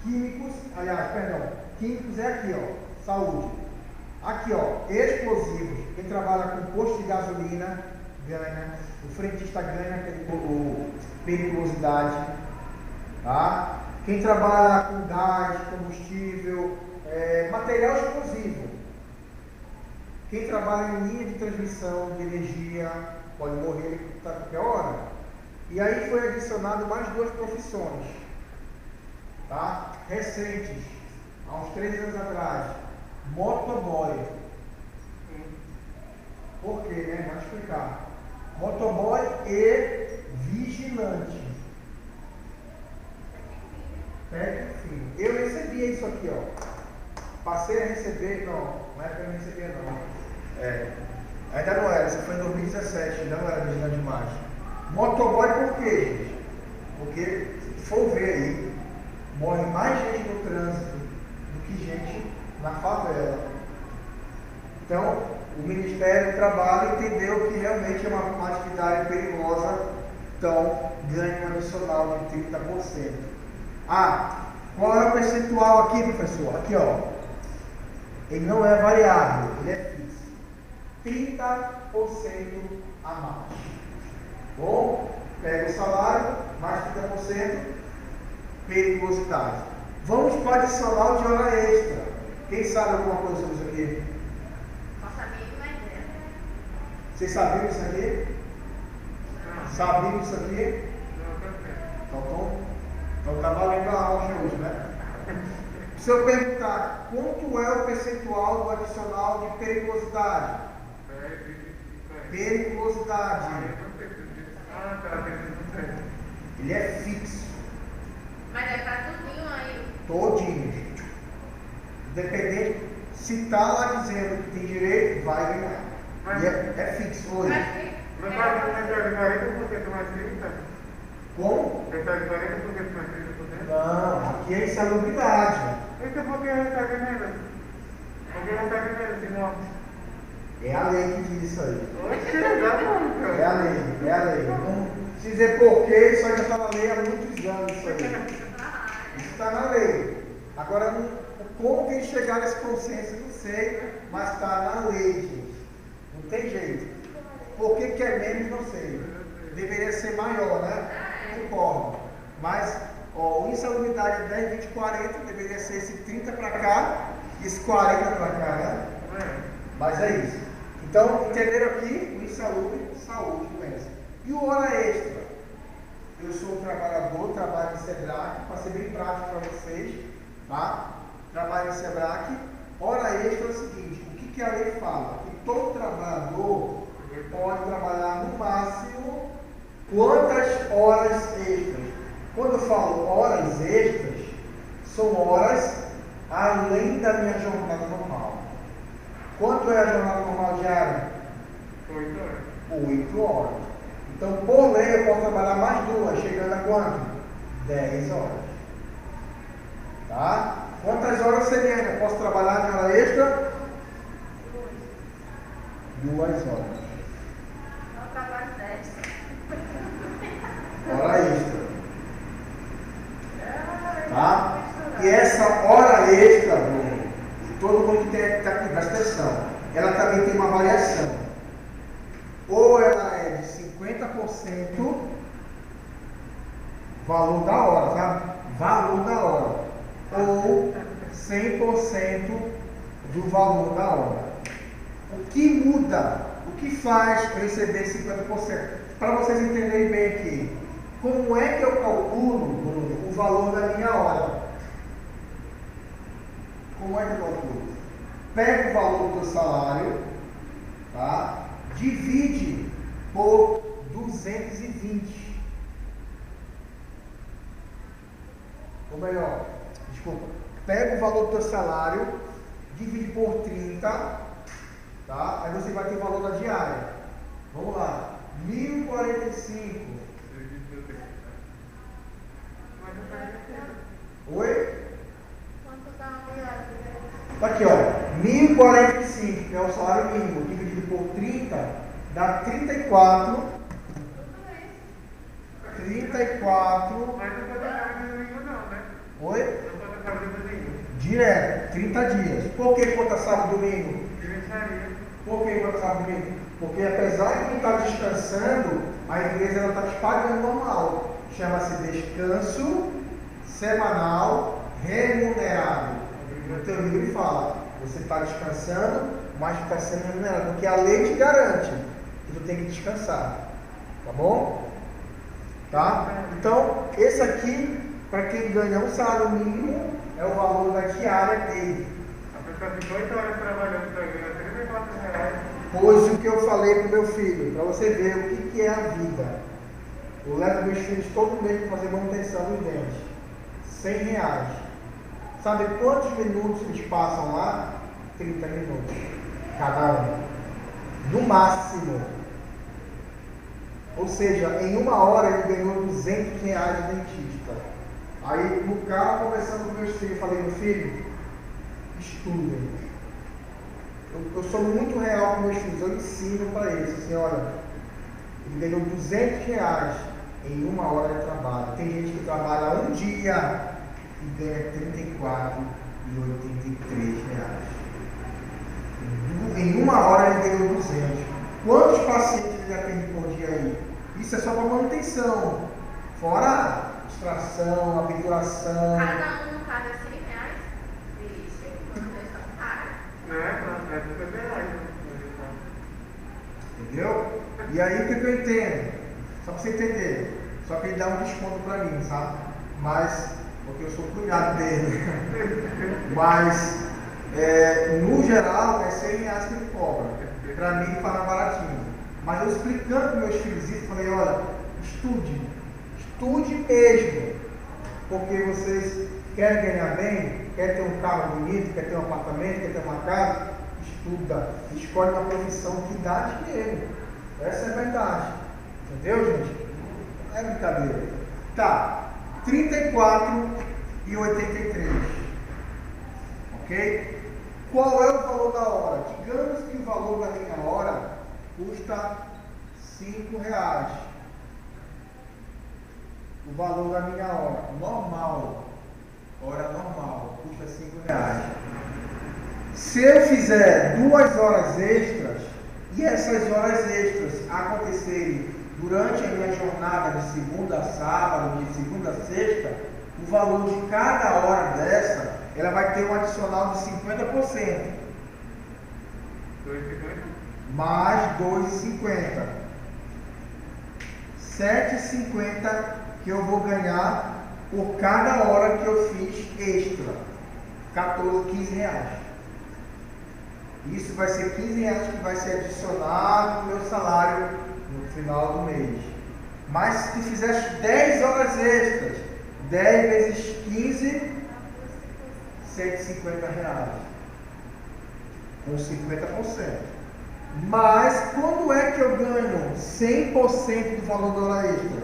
Químicos é aqui, ó, saúde. Aqui, ó, explosivos, quem trabalha com posto de gasolina ganha, o frentista ganha periculosidade, tá? Quem trabalha com gás, combustível, material explosivo. Quem trabalha em linha de transmissão de energia pode morrer a qualquer hora. E aí foi adicionado mais 2 profissões, tá? Recentes, há uns 3 anos atrás, motoboy. Por quê, né? Vou explicar. Motoboy e vigilante. Enfim, eu recebia isso aqui, ó. Passei a receber, não é que eu não recebia não. Ainda não era, isso foi em 2017, ainda não era vigilante mais. Motoboy por quê, gente? Porque, se for ver aí, morre mais gente no trânsito do que gente na favela. Então, o Ministério do Trabalho entendeu que realmente é uma atividade perigosa, então ganha um adicional de 30%. Qual é o percentual aqui, professor? Aqui, ó. Ele não é variável, ele é fixo. 30% a mais. Bom, pega o salário, mais 30%, periculosidade. Vamos para adicional de hora extra. Quem sabe alguma coisa sobre isso aqui? Nossa amiga vai ver. Vocês sabiam isso aqui? Sabiam isso aqui? Então tá valendo a aula de hoje, né? Se eu perguntar quanto é o percentual do adicional de periculosidade? Periculosidade. Ele é fixo. Mas é para tudinho aí. Todinho. Dependendo, se está lá dizendo que tem direito, vai ganhar. E é fixo hoje. Mas vai aumentar de 40% mais 30%? Como? Recebe 40% mais 30%? Não, aqui é insalubridade. Então por que recebe menos? Por que recebe menos de morte? É a lei que diz isso aí. Oxe, dá bom, É a lei, é a lei. Não se dizer porquê, isso aí já está na lei há muitos anos. Isso aí. Isso está na lei. Agora, como que eles chegaram a esse consenso, não sei, mas está na lei, gente. Não tem jeito. Por que é menos, não sei. Deveria ser maior, né? Concordo. Mas, ó, o insalubridade é 10, 20, 40, deveria ser esse 30 para cá e esse 40 para cá, né? Mas é isso. Então, entenderam aqui? O insalubre, saúde, doença. E o hora extra? Eu sou um trabalhador, trabalho em Sebrae, para ser bem prático para vocês, tá? Trabalho em Sebrae. Hora extra é o seguinte, o que a lei fala? Que todo trabalhador pode trabalhar no máximo quantas horas extras? Quando eu falo horas extras, são horas além da minha jornada normal. Quanto é a jornada normal diária? 8 horas. 8 horas. Então, por lei, eu posso trabalhar mais 2, chegando a quanto? 10 horas. Tá? Quantas horas seria? Eu posso trabalhar na hora extra? 2 horas. Eu trabalho 10. Hora extra. Tá? E essa hora extra, Bruno, todo mundo que está aqui, presta atenção, ela também tem uma variação. Ou ela é de 50% valor da hora, tá? Valor da hora. Ou 100% do valor da hora. O que muda? O que faz receber 50%? Para vocês entenderem bem aqui, como é que eu calculo, Bruno, o valor da minha hora? Como é que eu calculo? Pega o valor do teu salário, tá? Divide por 220. Ou melhor, desculpa, pega o valor do teu salário, divide por 30, tá? Aí você vai ter o valor da diária. Vamos lá, 1.045. Oi? Quanto dá uma hora? Tá aqui, ó, 1.045, que é o salário mínimo, dividido por 30, dá 34. 34. Mas não pode trabalhar de domingo não, né? Oi? Não pode trabalhar de domingo. Direto, 30 dias. Por que conta sábado e domingo? Diferenciaria. Por que conta sábado e domingo? Porque apesar de não estar descansando, a empresa está te pagando normal. Chama-se descanso semanal remunerado. No teu livro fala, você está descansando, mas está sendo remunerado, porque a lei te garante que tu tem que descansar. Tá bom? Tá? Então, esse aqui, para quem ganha um salário mínimo, é o valor da diária dele. A pessoa fica 8 horas trabalhando para ganhar 34 reais. Pois o que eu falei para o meu filho, para você ver o que é a vida. Eu levo meus filhos todo mês para fazer manutenção dos dentes. 100 reais. Sabe quantos minutos eles passam lá? 30 minutos. Cada um. No máximo. Ou seja, em 1 hora ele ganhou 200 reais de dentista. Aí no carro, conversando com meus filhos, eu falei, meu filho, estudem. Eu sou muito real com meus filhos, eu ensino para eles, assim, olha, ele ganhou 200 reais em 1 hora de trabalho. Tem gente que trabalha um dia e ganha 34,83 reais. Em 1 hora ele ganhou 200. Quantos pacientes ele atende por dia aí? Isso é só para manutenção. Fora a extração, a obturação. Cada um paga 100 reais. Isso, manutenção cara. Né? É super reais. Entendeu? E aí o que eu entendo? Só para você entender. Só que ele dá um desconto para mim, sabe? Mas, porque eu sou cunhado dele. Mas, no geral, é 100 reais que ele cobra. Para mim ele paga baratinho. Mas eu explicando para meus filhos isso, falei, olha, estude mesmo. Porque vocês querem ganhar bem, querem ter um carro bonito, querem ter um apartamento, querem ter uma casa, estuda, escolhe uma profissão que dá dinheiro. Essa é a verdade. Entendeu, gente? Não é brincadeira. Tá, 34,83. Ok? Qual é o valor da hora? Digamos que o valor da minha hora custa R$5. O valor da minha hora normal, hora normal, custa R$5. Se eu fizer 2 horas extras e essas horas extras acontecerem durante a minha jornada de segunda a sábado, de segunda a sexta, o valor de cada hora dessa, ela vai ter um adicional de 50%. 2,50? Mais 2,50. 7,50 que eu vou ganhar por cada hora que eu fiz extra. 14, 15 reais. Isso vai ser 15 reais que vai ser adicionado no meu salário no final do mês. Mas se tu fizer 10 horas extras, 10 vezes 15, 150 reais. Com 50%. Mas quando é que eu ganho 100% do valor da hora extra?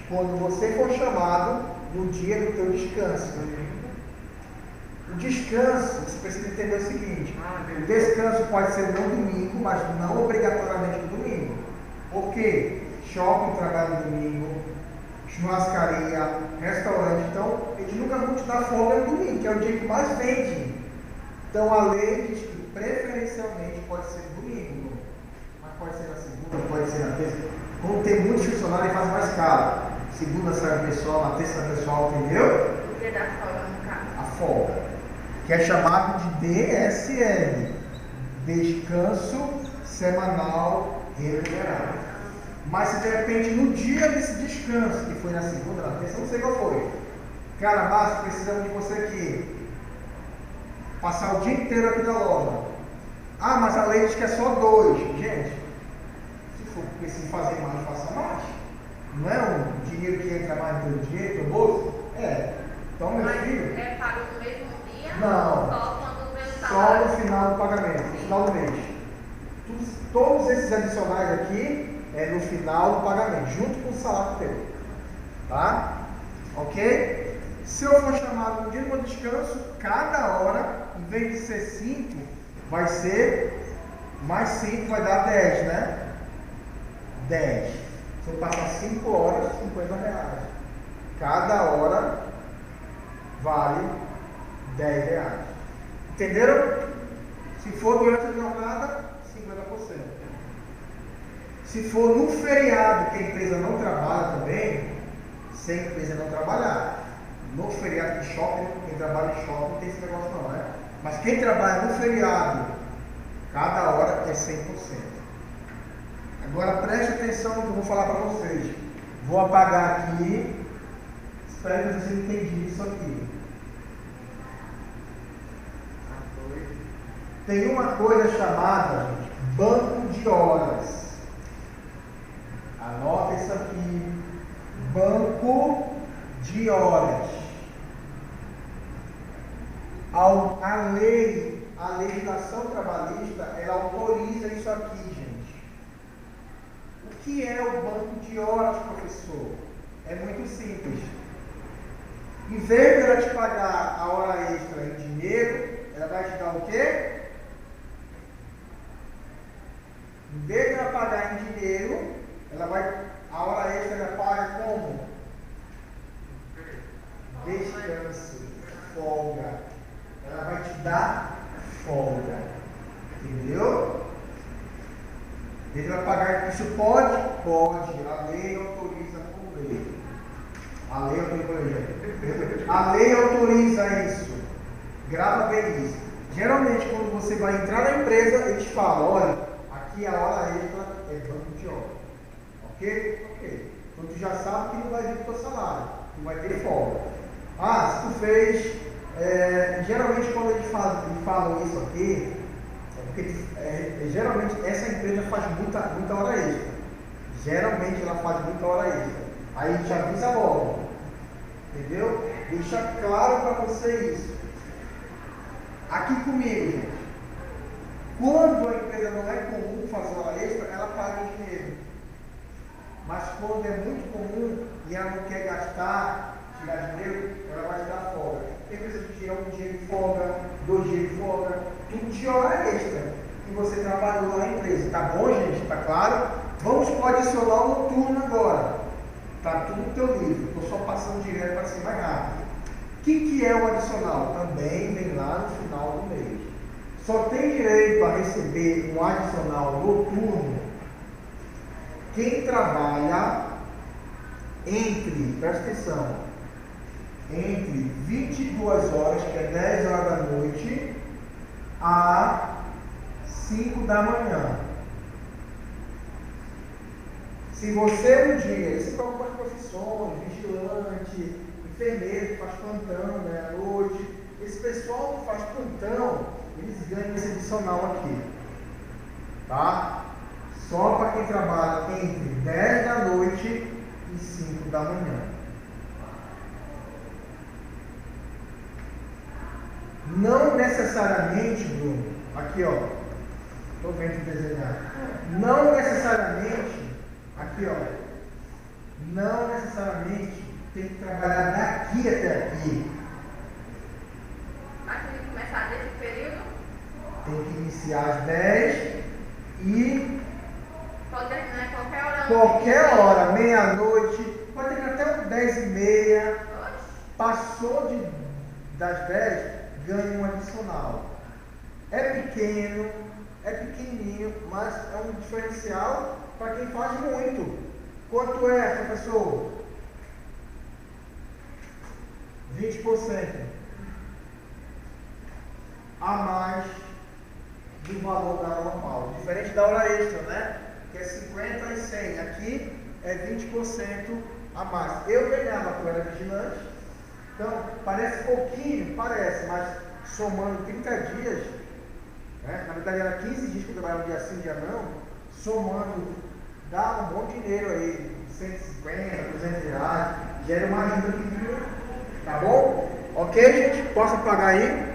Quando você for chamado no dia do teu descanso. O descanso, você precisa entender o seguinte: o descanso pode ser no domingo, mas não obrigatoriamente no domingo. Por quê? Shopping trabalha no domingo, churrascaria, restaurante, então eles nunca vão te dar folga no domingo, que é o dia que mais vende. Então a lei diz que preferencialmente pode ser no domingo, mas pode ser na segunda, pode ser na terça. Como tem muitos funcionários, faz mais caro. Segunda sai o pessoal, na terça sai o pessoal, entendeu? O dia da folga, no caso. A folga, que é chamado de DSL, Descanso Semanal Remunerado. Mas se de repente no dia desse descanso, que foi na segunda, na terça, não sei qual foi, cara, Márcio, precisamos de você aqui, passar o dia inteiro aqui na loja. Ah, mas a lei diz que é só 2. Gente, se for preciso fazer mais, faça mais. Não é um dinheiro que entra mais no teu dinheiro, no bolso? É. Então, meu Mas filho, é pago no mesmo dia? Não. Só quando vem o só salário? no final do pagamento, no final do mês. Todos esses adicionais aqui é no final do pagamento, junto com o salário teu. Tá? Ok? Se eu for chamado no dia do meu descanso, cada hora, em vez de ser 5, vai ser mais 5, vai dar 10, né? 10. Se eu passar 5 horas, 50 reais. Cada hora vale 10 reais. Entenderam? Se for durante a jornada, 50%. Se for no feriado que a empresa não trabalha também, sem a empresa não trabalhar. No feriado de shopping, quem trabalha em shopping não tem esse negócio não, né? Mas quem trabalha no feriado, cada hora é 100%. Agora preste atenção no que eu vou falar para vocês. Vou apagar aqui. Espero que vocês entendiam isso aqui. Tem uma coisa chamada banco de horas. Anota isso aqui. Banco de horas. A legislação trabalhista, ela autoriza isso aqui, gente. O que é o banco de horas, professor? É muito simples. Em vez de ela te pagar a hora extra em dinheiro, ela vai te dar o quê? Em vez de ela pagar em dinheiro, a hora extra ela paga como? Descanso, folga. Ela vai te dar folga. Entendeu? Em vez de ela pagar, isso pode? Pode. A lei autoriza por lei. A lei autoriza isso. Grava bem isso. Geralmente, quando você vai entrar na empresa, eles falam: olha, aqui a hora extra é banco de hora. Ok? Ok. Então tu já sabe que não vai vir pro teu salário. Tu vai ter folga. Ah, se tu fez. Geralmente, quando eles falam isso aqui, é porque geralmente essa empresa faz muita hora extra. Geralmente ela faz muita hora extra. Aí te avisa logo. Entendeu? Deixa claro para você isso. Aqui comigo, gente. Quando a empresa não é comum fazer hora extra, ela paga em dinheiro. Mas quando é muito comum e ela não quer gastar, tirar dinheiro, ela vai tirar folga. Tem pessoas que tiram um dia de folga, 2 dias de folga, tudo de hora extra. E você trabalhou lá na empresa. Tá bom, gente? Tá claro? Vamos para o adicional noturno agora. Tá tudo no teu livro. Estou só passando direto para ser mais rápido. O que é o adicional? Também vem lá no final do mês. Só tem direito a receber um adicional noturno quem trabalha entre, presta atenção, entre 22 horas, que é 10 horas da noite, a 5 da manhã. Se você um dia, você tem algumas profissões, vigilante, enfermeiro que faz plantão, né, à noite, esse pessoal que faz plantão, eles ganham esse adicional aqui, tá? Só para quem trabalha entre 10 da noite e 5 da manhã. Não necessariamente, Bruno, aqui ó, estou vendo desenhar. Não necessariamente, aqui ó, não necessariamente tem que trabalhar daqui até aqui. Mas tem que começar desse período? Tem que iniciar às 10 e Pode terminar em qualquer hora. qualquer hora, meia-noite, pode terminar até umas 10h30. Oxe. Passou das 10, ganha um adicional. É pequeno, é pequenininho, mas é um diferencial para quem faz muito. Quanto é, professor? 20% a mais do valor da hora normal. Diferente da hora extra, né? Que é 50 e 100. Aqui é 20% a mais. Eu ganhava quando era vigilante. Então, parece pouquinho, parece, mas somando 30 dias, né? Na verdade era 15 dias que eu trabalhava dia sim, dia não, somando, dá um bom dinheiro aí, 150, 200 reais, gera uma ajuda que vinha, tá bom? Ok, gente? Posso apagar aí?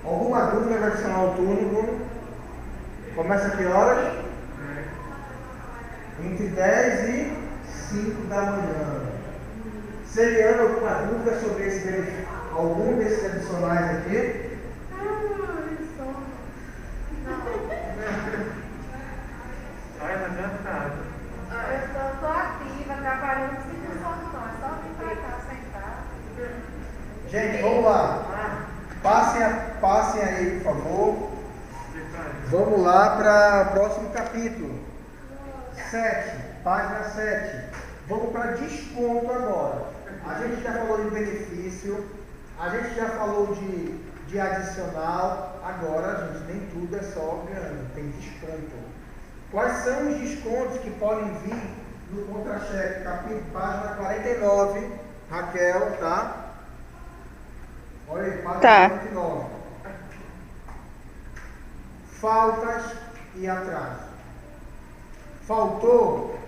Alguma dúvida vai adicionar o turno, Bruno? Começa a que horas? Entre 10 e 5 da manhã. Celiano, alguma dúvida sobre esse benefício? Algum desses adicionais aqui? Ai, não adianta nada. Eu estou ativa, trabalhando, não precisa de sono não, é só vir pra cá, sentar. Gente, vamos lá. Passem aí, por favor. Vamos lá para o próximo capítulo. 7, página 7. Vamos para desconto agora. A gente já falou de benefício, a gente já falou de adicional. Agora, gente, nem tudo é só ganho, tem desconto. Quais são os descontos que podem vir no contra-cheque? Capítulo, página 49, Raquel, tá? Olha aí, página Tá. 49. Faltas e atraso. Faltou,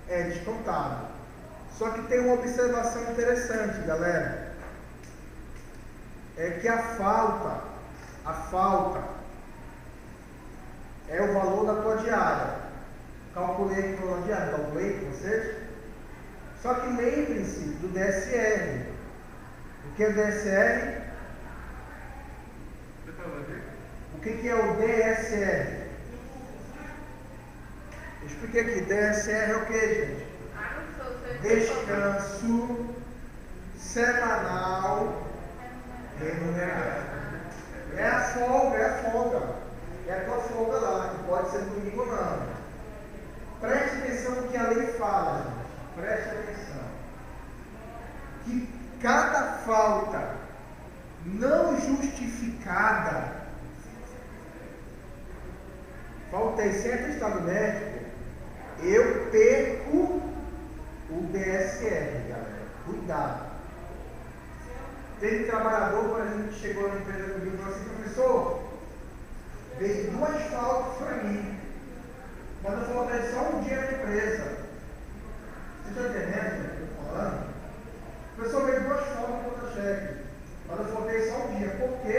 é descontado. Só que tem uma observação interessante, galera. É que a falta é o valor da tua diária. Calculei aqui o valor da diária, calculei com vocês. Só que lembrem-se do DSR. O que é o DSR? O que é o DSR? Eu expliquei aqui, DSR é o que, gente? Ah, não sou, Descanso semanal remunerado. É a folga. É a tua folga lá, que pode ser domingo ou não. Preste atenção no que a lei fala, gente. Preste atenção. Que cada falta não justificada, faltei sem atestado médico, eu perco o DSR, galera. Cuidado. Teve trabalhador, por exemplo, que chegou na empresa comigo e falou assim: professor, veio 2 faltas para mim, mas eu faltei só um dia na empresa. Você está entendendo o que eu estou falando? O professor veio 2 faltas no contra-cheque, mas eu faltei só um dia, porque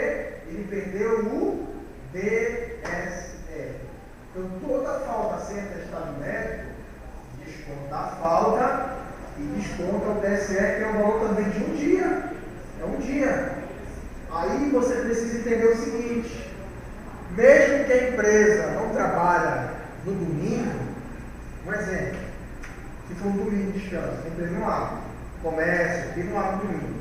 ele perdeu o DSR. Então toda falta sem desconto da falta e desconta o DSE, que é o valor também de um dia. É um dia. Aí você precisa entender o seguinte: mesmo que a empresa não trabalha no domingo, um exemplo, se for um domingo de descanso, a empresa não abre, comércio, que não abre no domingo,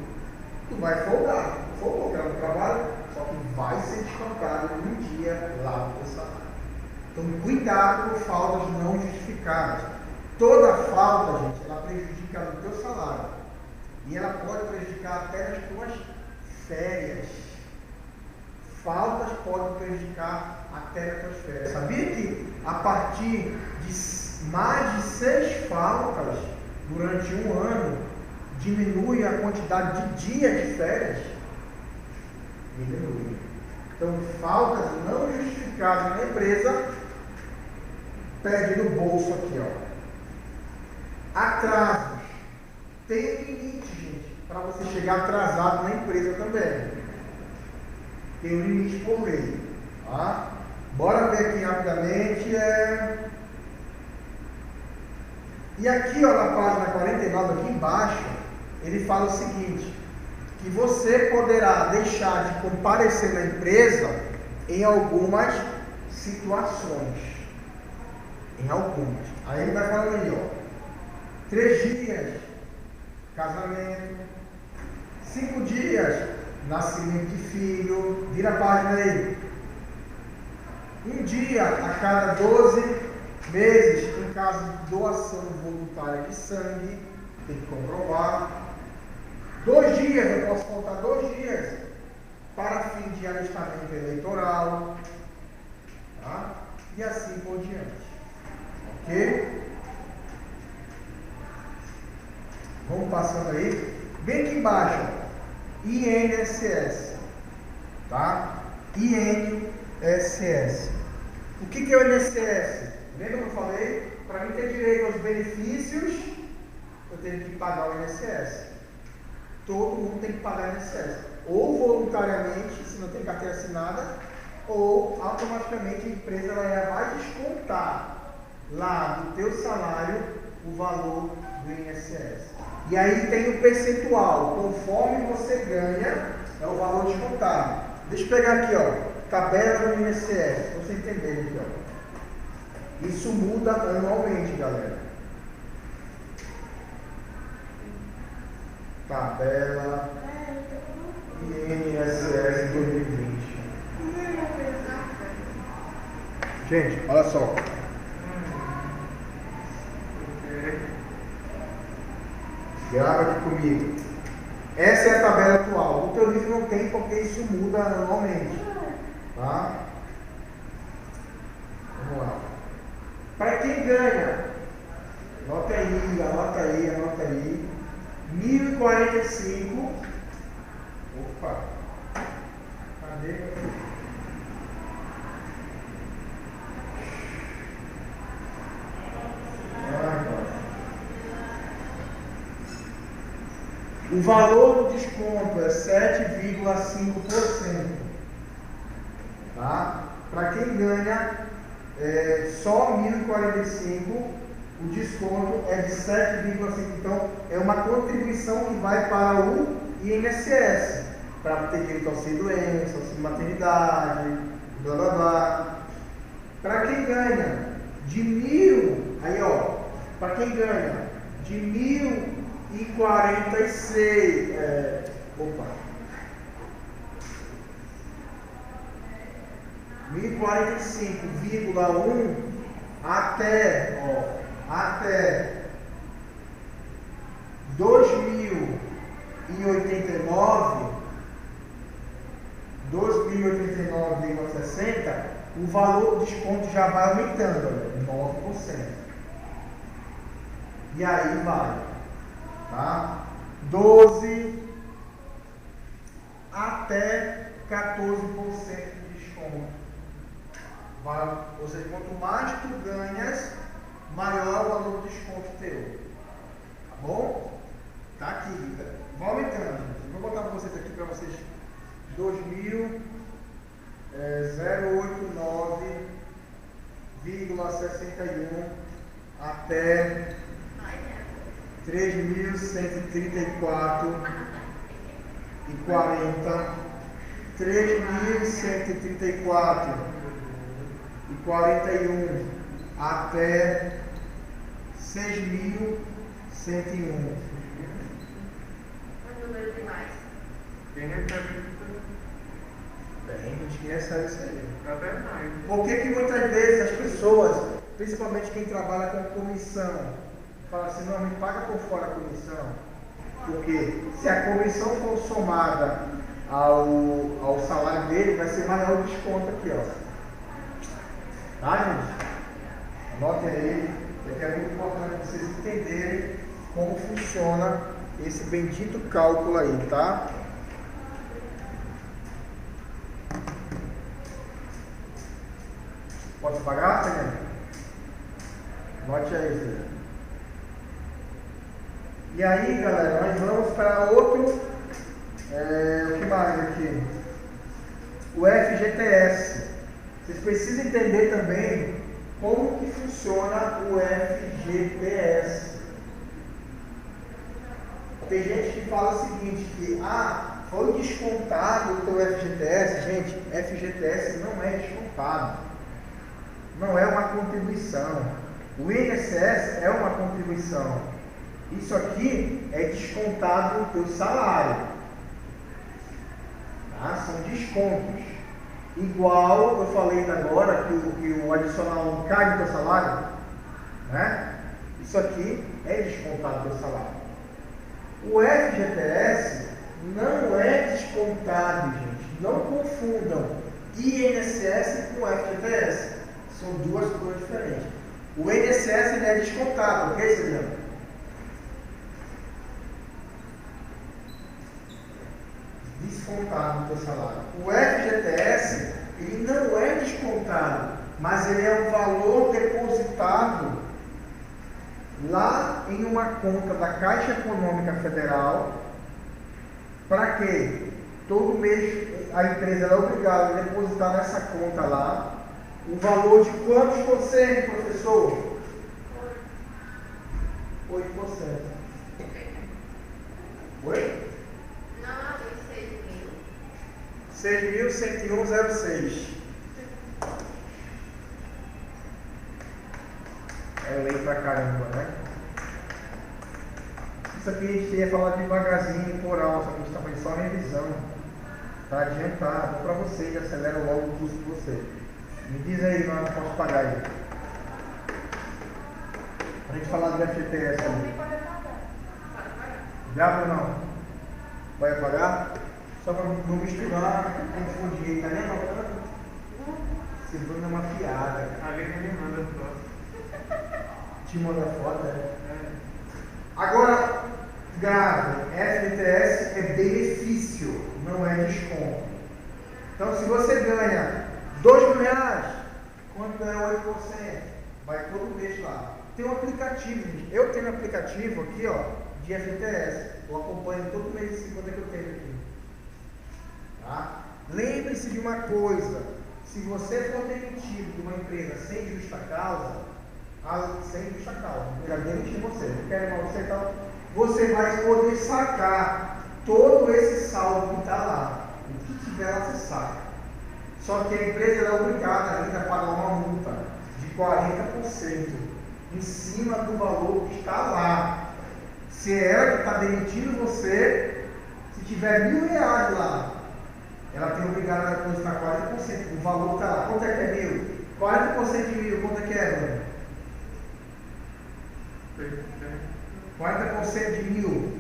tu vai folgar, folgou, que ela não trabalha, só que vai ser descontado um dia lá no teu salário. Então, cuidado com faltas não justificadas. Toda falta, gente, ela prejudica no teu salário. E ela pode prejudicar até as tuas férias. Faltas podem prejudicar até as tuas férias. Sabia que a partir de mais de 6 faltas durante um ano, diminui a quantidade de dias de férias? Diminui. Então, faltas não justificadas na empresa, pede no bolso aqui, ó. Atrasos. Tem um limite, gente, para você chegar atrasado na empresa também. Tem um limite por lei. Tá? Bora ver aqui rapidamente. E aqui, ó, na página 49, aqui embaixo, ele fala o seguinte: que você poderá deixar de comparecer na empresa em algumas situações. Em algumas. Aí ele vai falando aí, ó. 3 dias, casamento. 5 dias, nascimento de filho. Vira a página aí. 1 dia a cada 12 meses, em caso de doação voluntária de sangue. Tem que comprovar. 2 dias, eu posso contar 2 dias para fim de alistamento eleitoral, tá? E assim por diante. Ok? Vamos passando aí. Bem aqui embaixo, INSS, tá? INSS. O que é o INSS? Lembra que eu falei? Para mim ter direito aos benefícios, eu tenho que pagar o INSS. Todo mundo tem que pagar o INSS. Ou voluntariamente, se não tem carteira assinada, ou automaticamente a empresa vai descontar lá do teu salário o valor do INSS. E aí tem o percentual, conforme você ganha, é o valor descontado. Deixa eu pegar aqui, ó, tabela do INSS, para você entender aqui, ó. Isso muda anualmente, galera. Tabela INSS 2020. Gente, olha só. Grava aqui comigo. Essa é a tabela atual. O teu livro não tem, porque isso muda anualmente. Tá? Vamos lá. Para quem ganha, anota aí, anota aí, anota aí. 1.045. Opa. Cadê? O valor do desconto é 7,5%. Tá? Para quem ganha só 1.045, o desconto é de 7,5%. Então, é uma contribuição que vai para o INSS, para ter direito ao auxílio doença, auxílio maternidade, blá blá blá. Para quem ganha de 1.000, aí ó, para quem ganha de 1.046, 1.045,1 até 2.089,60, o valor do desconto já vai aumentando, 9%. E aí vai, tá? 12 até 14% de desconto. Ou seja, quanto mais tu ganhas, maior o valor do desconto teu. Tá bom? Tá aqui, vai aumentando. Vou botar para vocês aqui, para vocês. 2.089,61 até 3.134,40, 3.134,41 até 6.101. O número de mais. Quem recebe isso? Bem, a gente quer saber isso aí. É verdade. Por que muitas vezes as pessoas, principalmente quem trabalha com comissão, fala assim, não, me paga por fora a comissão? Porque se a comissão for somada ao salário dele, vai ser maior o desconto aqui, ó. Tá, gente? Anotem aí, porque é muito importante vocês entenderem como funciona esse bendito cálculo aí, tá? Pode pagar, Fernando? Note aí, filho. E aí, galera, nós vamos para outro. O que mais aqui? O FGTS. Vocês precisam entender também como que funciona o FGTS. Tem gente que fala o seguinte, que foi descontado o teu FGTS. Gente, FGTS não é descontado. Não é uma contribuição. O INSS é uma contribuição. Isso aqui é descontado do teu salário. Tá? São descontos. Igual eu falei ainda agora que o adicional cai do teu salário. Né? Isso aqui é descontado do teu salário. O FGTS não é descontado, gente. Não confundam INSS com FGTS. São duas coisas diferentes. O INSS ele é descontado, ok, Juliano? Descontado no teu salário. O FGTS ele não é descontado, mas ele é um valor depositado lá em uma conta da Caixa Econômica Federal. Para quê? Todo mês a empresa é obrigada a depositar nessa conta lá o valor de quantos por cento, professor? 8%. Oi? Não, 6.000. 6.101,06. É lei pra caramba, né? Isso aqui a gente ia falar devagarzinho, por alto, a gente está fazendo só revisão. Para adiantar, bom para vocês, acelera logo o custo de você. Me diz aí, não posso pagar aí. A gente falar do FGTS ali. Já ou não? Vai apagar? Só para não misturar, confundir, tá nem anotando? Esse Bruno é uma piada. Ali que me manda foto. Te manda foto, né? Agora, grave, FGTS é benefício, não é desconto. Então, se você ganha R$2.000, quando ganha 8%, vai todo mês lá. Tem um aplicativo, gente. Eu tenho um aplicativo aqui, ó, de FGTS. Eu acompanho todo mês esse quanto é que eu tenho aqui. Tá? Lembre-se de uma coisa: se você for demitido de uma empresa sem justa causa, já demitir você, não quero mais você e tal, você vai poder sacar todo esse saldo que está lá. O que tiver lá você saca. Só que a empresa é obrigada ainda a pagar uma multa de 40% em cima do valor que está lá. Se é ela que está demitindo você, se tiver R$1.000 lá, ela tem obrigada a depositar 40%. O valor está lá. Quanto é que é 1.000? 40% de 1.000, quanto é que é, mano? 40% de 1.000.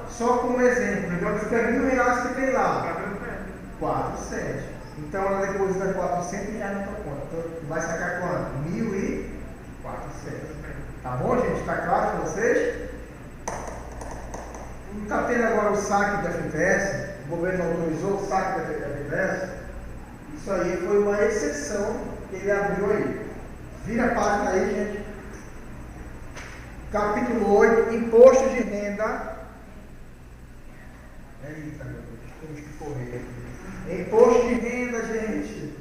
Só como exemplo, então fica R$1.000 que tem lá. 400. Então ela deposita 400 e já na tua conta. Então vai sacar quanto? 1.400. Tá bom, gente? Está claro para vocês? Não está tendo agora o saque da FGTS? O governo autorizou o saque da FGTS? Isso aí foi uma exceção que ele abriu aí. Vira a página aí, gente. Capítulo 8, Imposto de Renda. Eita, meu Deus, temos que correr aqui. Imposto de renda, gente.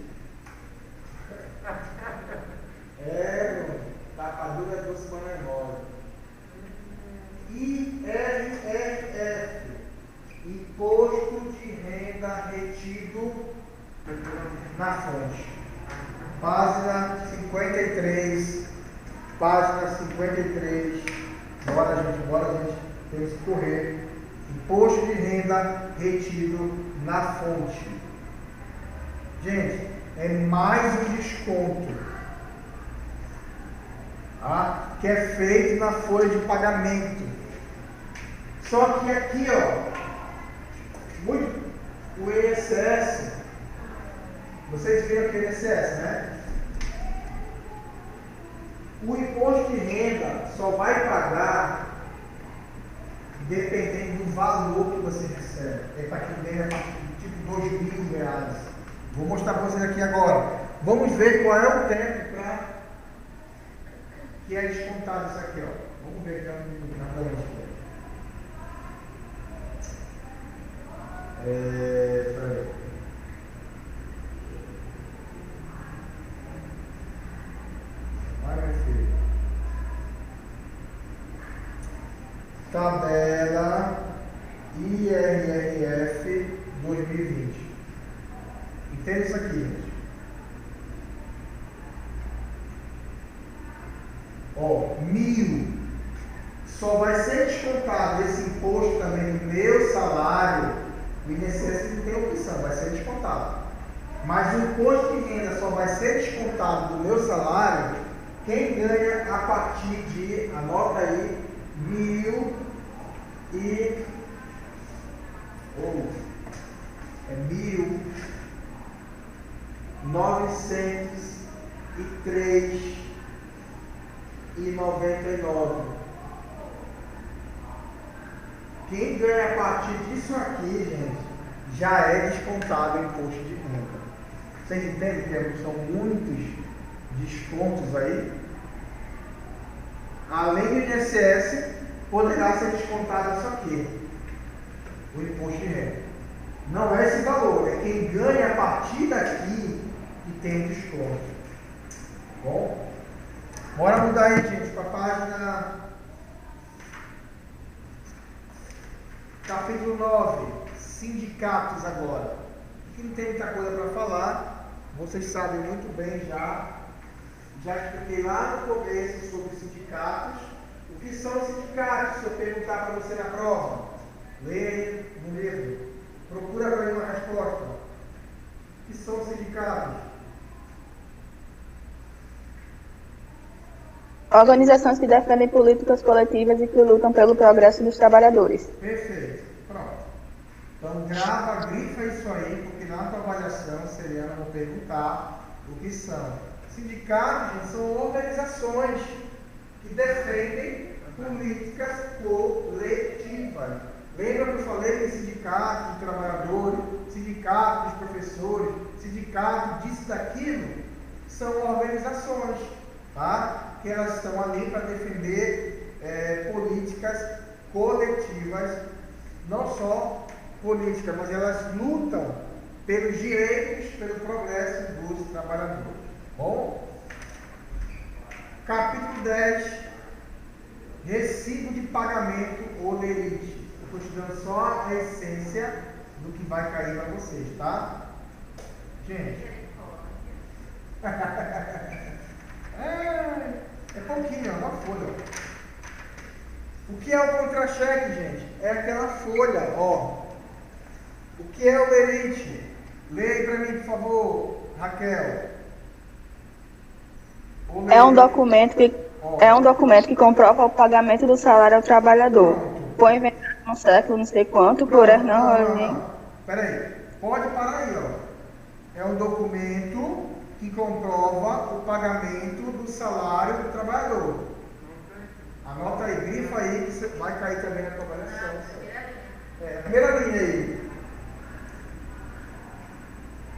Tapadura doce banana mole. renda retido na fonte. Página 53. Página 53. Bora, gente. Temos que correr. Imposto de renda retido na fonte. Gente, é mais um desconto, tá? Que é feito na folha de pagamento. Só que aqui, ó, o INSS, vocês viram aqui o INSS, né? O imposto de renda só vai pagar dependendo do valor que você recebe. É para quem ganha tipo R$2.000. Vou mostrar para vocês aqui agora. Vamos ver qual é o tempo para que é descontado isso aqui, ó. Vamos ver aqui na planilha. Peraí. Vai, meu filho. Tabela IRRF 2020. Entende isso aqui, gente? Ó, 1.000 só vai ser descontado esse imposto também do meu salário. O INSS não tem opção, vai ser descontado. Mas o imposto de renda só vai ser descontado do meu salário quem ganha a partir de, anota aí, 1.903,99. Quem ganha a partir disso aqui, gente, já é descontado o imposto de renda. Vocês entendem que são muitos descontos aí? Além do INSS, poderá ser descontado isso aqui, o imposto de renda. Não é esse valor, é quem ganha a partir daqui que tem o desconto. Bom, bora mudar aí, gente, para a página capítulo 9, sindicatos agora. Aqui não tem muita coisa para falar, vocês sabem muito bem já expliquei lá no começo sobre sindicatos. O que são os sindicatos? Se eu perguntar para você na prova, leia no livro, procura para mim uma resposta. O que são os sindicatos? Organizações que defendem políticas coletivas e que lutam pelo progresso dos trabalhadores. Perfeito, pronto. Então grava, grifa isso aí, porque na tua avaliação, Seriana, vou perguntar o que são. Sindicatos, gente, são organizações que defendem políticas coletivas. Lembra que eu falei de sindicato de trabalhadores, sindicato de professores, sindicato disso, daquilo? São organizações, tá? Que elas estão ali para defender políticas coletivas, não só políticas, mas elas lutam pelos direitos, pelo progresso dos trabalhadores. Bom? Capítulo 10, recibo de pagamento ou lerite. Eu estou estudando só a essência do que vai cair para vocês, tá? Gente. É pouquinho, uma folha. O que é o contra-cheque, gente? É aquela folha, ó. O que é o lerite? Leia para mim, por favor, Raquel. É um documento que comprova o pagamento do salário ao trabalhador. Foi inventado no século não sei quanto por Hernán Rolim. Peraí, pode parar aí, ó. É um documento que comprova o pagamento do salário do trabalhador. Anota aí, grifa aí, que você vai cair também na tua avaliação. A primeira linha aí.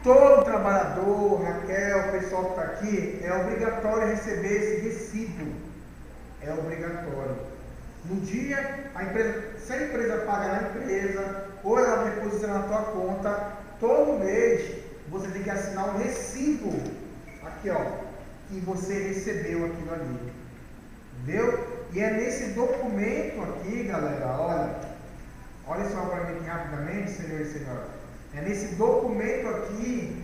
Todo trabalhador, Raquel, o pessoal que está aqui, é obrigatório receber esse recibo. É obrigatório. No dia, se a empresa paga na empresa, ou ela deposita na tua conta, todo mês você tem que assinar um recibo. Aqui, ó, que você recebeu aquilo ali. Entendeu? E é nesse documento aqui, galera, olha só para mim aqui rapidamente, senhores e senhoras. É nesse documento aqui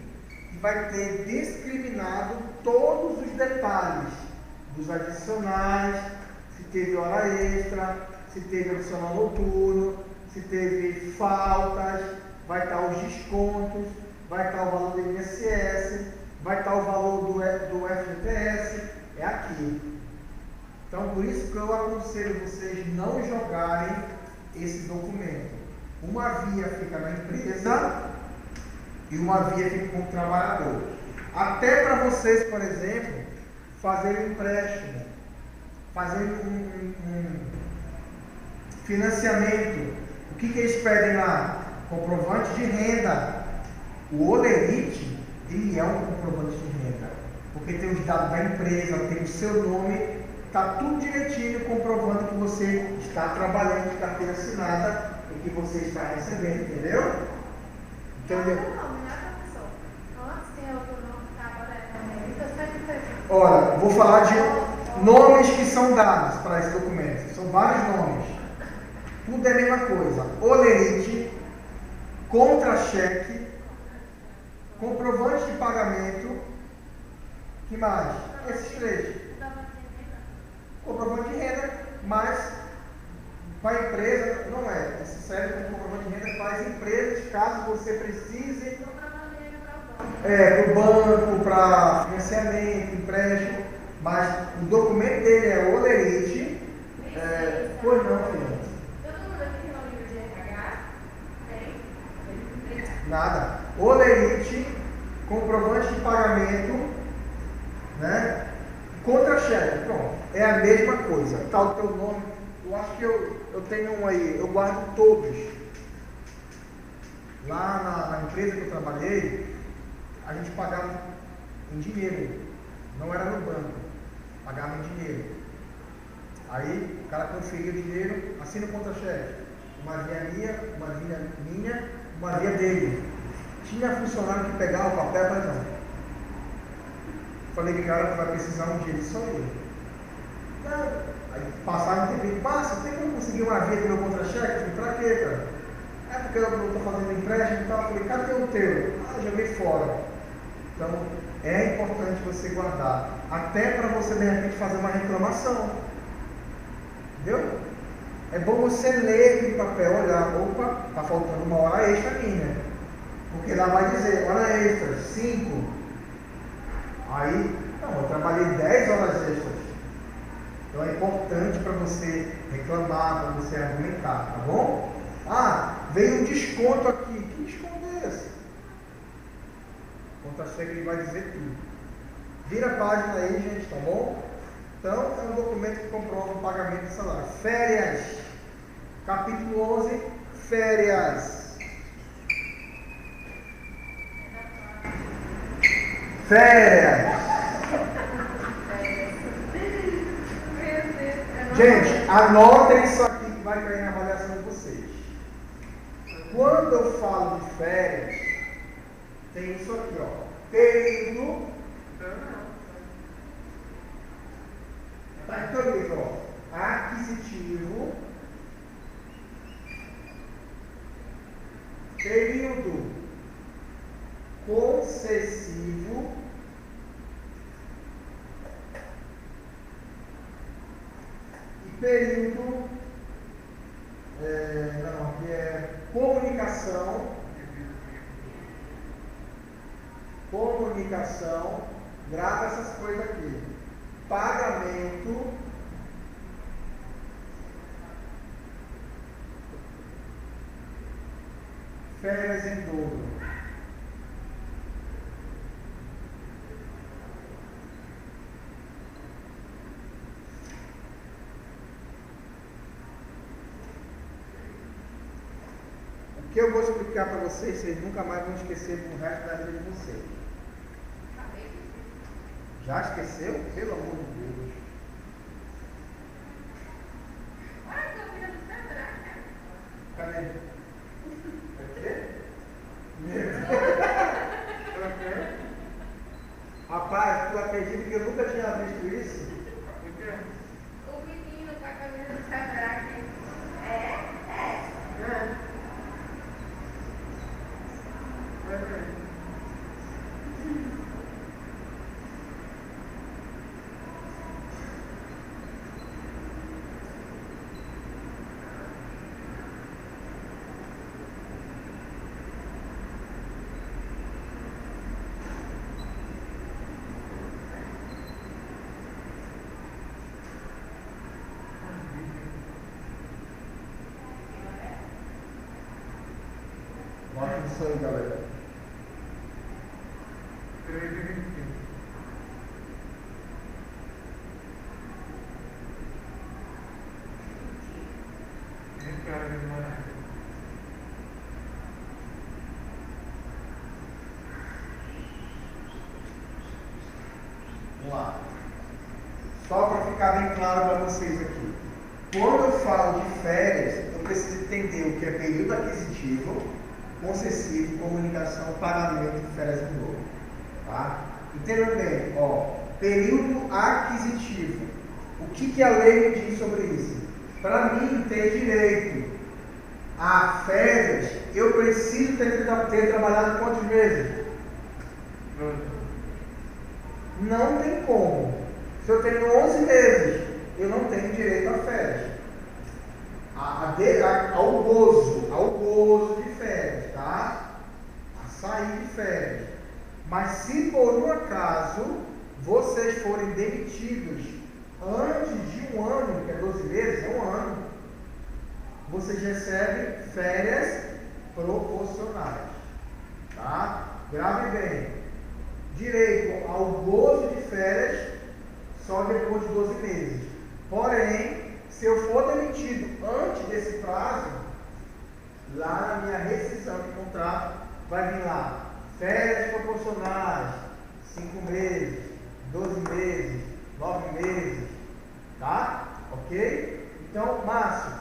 que vai ter discriminado todos os detalhes dos adicionais, se teve hora extra, se teve adicional noturno, se teve faltas, vai estar os descontos, vai estar o valor do INSS, vai estar o valor do FGTS, é aqui. Então, por isso que eu aconselho vocês não jogarem esse documento. Uma via fica na empresa e uma via fica com o trabalhador. Até para vocês, por exemplo, fazerem um empréstimo, fazerem um financiamento. O que eles pedem lá? Comprovante de renda. O Olerite, ele é um comprovante de renda, porque tem os dados da empresa, tem o seu nome, está tudo direitinho comprovando que você está trabalhando de carteira assinada e que você está recebendo, entendeu? Entendeu? Antes tem outro nome que agora é Olha, vou falar de nomes que são dados para esse documento. São vários nomes. Tudo é a mesma coisa. Olerite, contra-cheque, comprovante de pagamento. Que mais? Esses três. Comprovante de renda, mas para a empresa não é. Esse serve como comprovante de renda para as empresas, caso você precise. Para o banco, para financiamento, empréstimo. Mas o documento dele é Olerite. Pois não, filho. Nada. Olerite, comprovante de pagamento, né? Contra-cheque, pronto. É a mesma coisa. Tá o teu nome. Eu acho que eu tenho um aí, eu guardo todos. Lá na empresa que eu trabalhei, a gente pagava em dinheiro. Não era no banco. Pagava em dinheiro. Aí o cara conferia o dinheiro, assina o contra-cheque. Uma via minha, uma via dele. Tinha funcionário que pegava o papel, mas não. Falei que cara vai precisar um dia disso aí. Não. Aí passaram um tempo, passa, tem como conseguir uma via do meu contra-cheque? Eu falei, pra quê, cara? É porque eu estou fazendo empréstimo e tal. Eu falei, cadê o teu? Ah, joguei fora. Então, é importante você guardar. Até para você, de repente, fazer uma reclamação. Entendeu? É bom você ler aquele papel, olhar, opa, está faltando uma hora extra minha. Porque lá vai dizer, hora extra, 5. Aí, não, eu trabalhei 10 horas extras. Então é importante para você reclamar, para você argumentar, tá bom? Ah, veio um desconto aqui. Que desconto é esse? Contra-cheque ele vai dizer tudo. Vira a página aí, gente, tá bom? Então, é um documento que comprova o pagamento do salário. Férias. Capítulo 11, férias. Férias. Gente, anotem isso aqui que vai cair na avaliação de vocês. Quando eu falo de férias, tem isso aqui, ó. Período. Tá então livro, ó. Aquisitivo. Período concessivo. E período. Não, aqui é comunicação. Comunicação. Grava essas coisas aqui. Pagamento. Férias em dobro. O que eu vou explicar para vocês, vocês nunca mais vão esquecer do resto da vida de vocês. Já esqueceu? Pelo amor de Deus. Cadê? O quê? Rapaz, tu acredita que eu nunca tinha visto isso? O menino com a camisa do Sebrae. informação aí, galera. 3,25. Esse cara de Manaus. Vamos lá. Só para ficar bem claro para vocês aqui. Quando eu falo de férias, eu preciso entender o que é período aquisitivo, concessivo, comunicação, pagamento de férias de novo. Tá? Entendam bem, ó, período aquisitivo. O que a lei me diz sobre isso? Para mim ter direito a férias, eu preciso ter trabalhado quantos meses? Não tem como. Se eu tenho 11 meses, eu não tenho direito a férias. Ao gozo de férias, tá? A sair de férias. Mas se por um acaso vocês forem demitidos antes de um ano, que é 12 meses, é um ano, vocês recebem férias proporcionais. Tá? Grave bem. Direito ao gozo de férias só depois de 12 meses. Porém, se eu for demitido antes desse prazo, lá na minha rescisão de contrato, vai vir lá férias proporcionais, 5 meses, 12 meses, 9 meses, tá? Ok? Então, Márcio,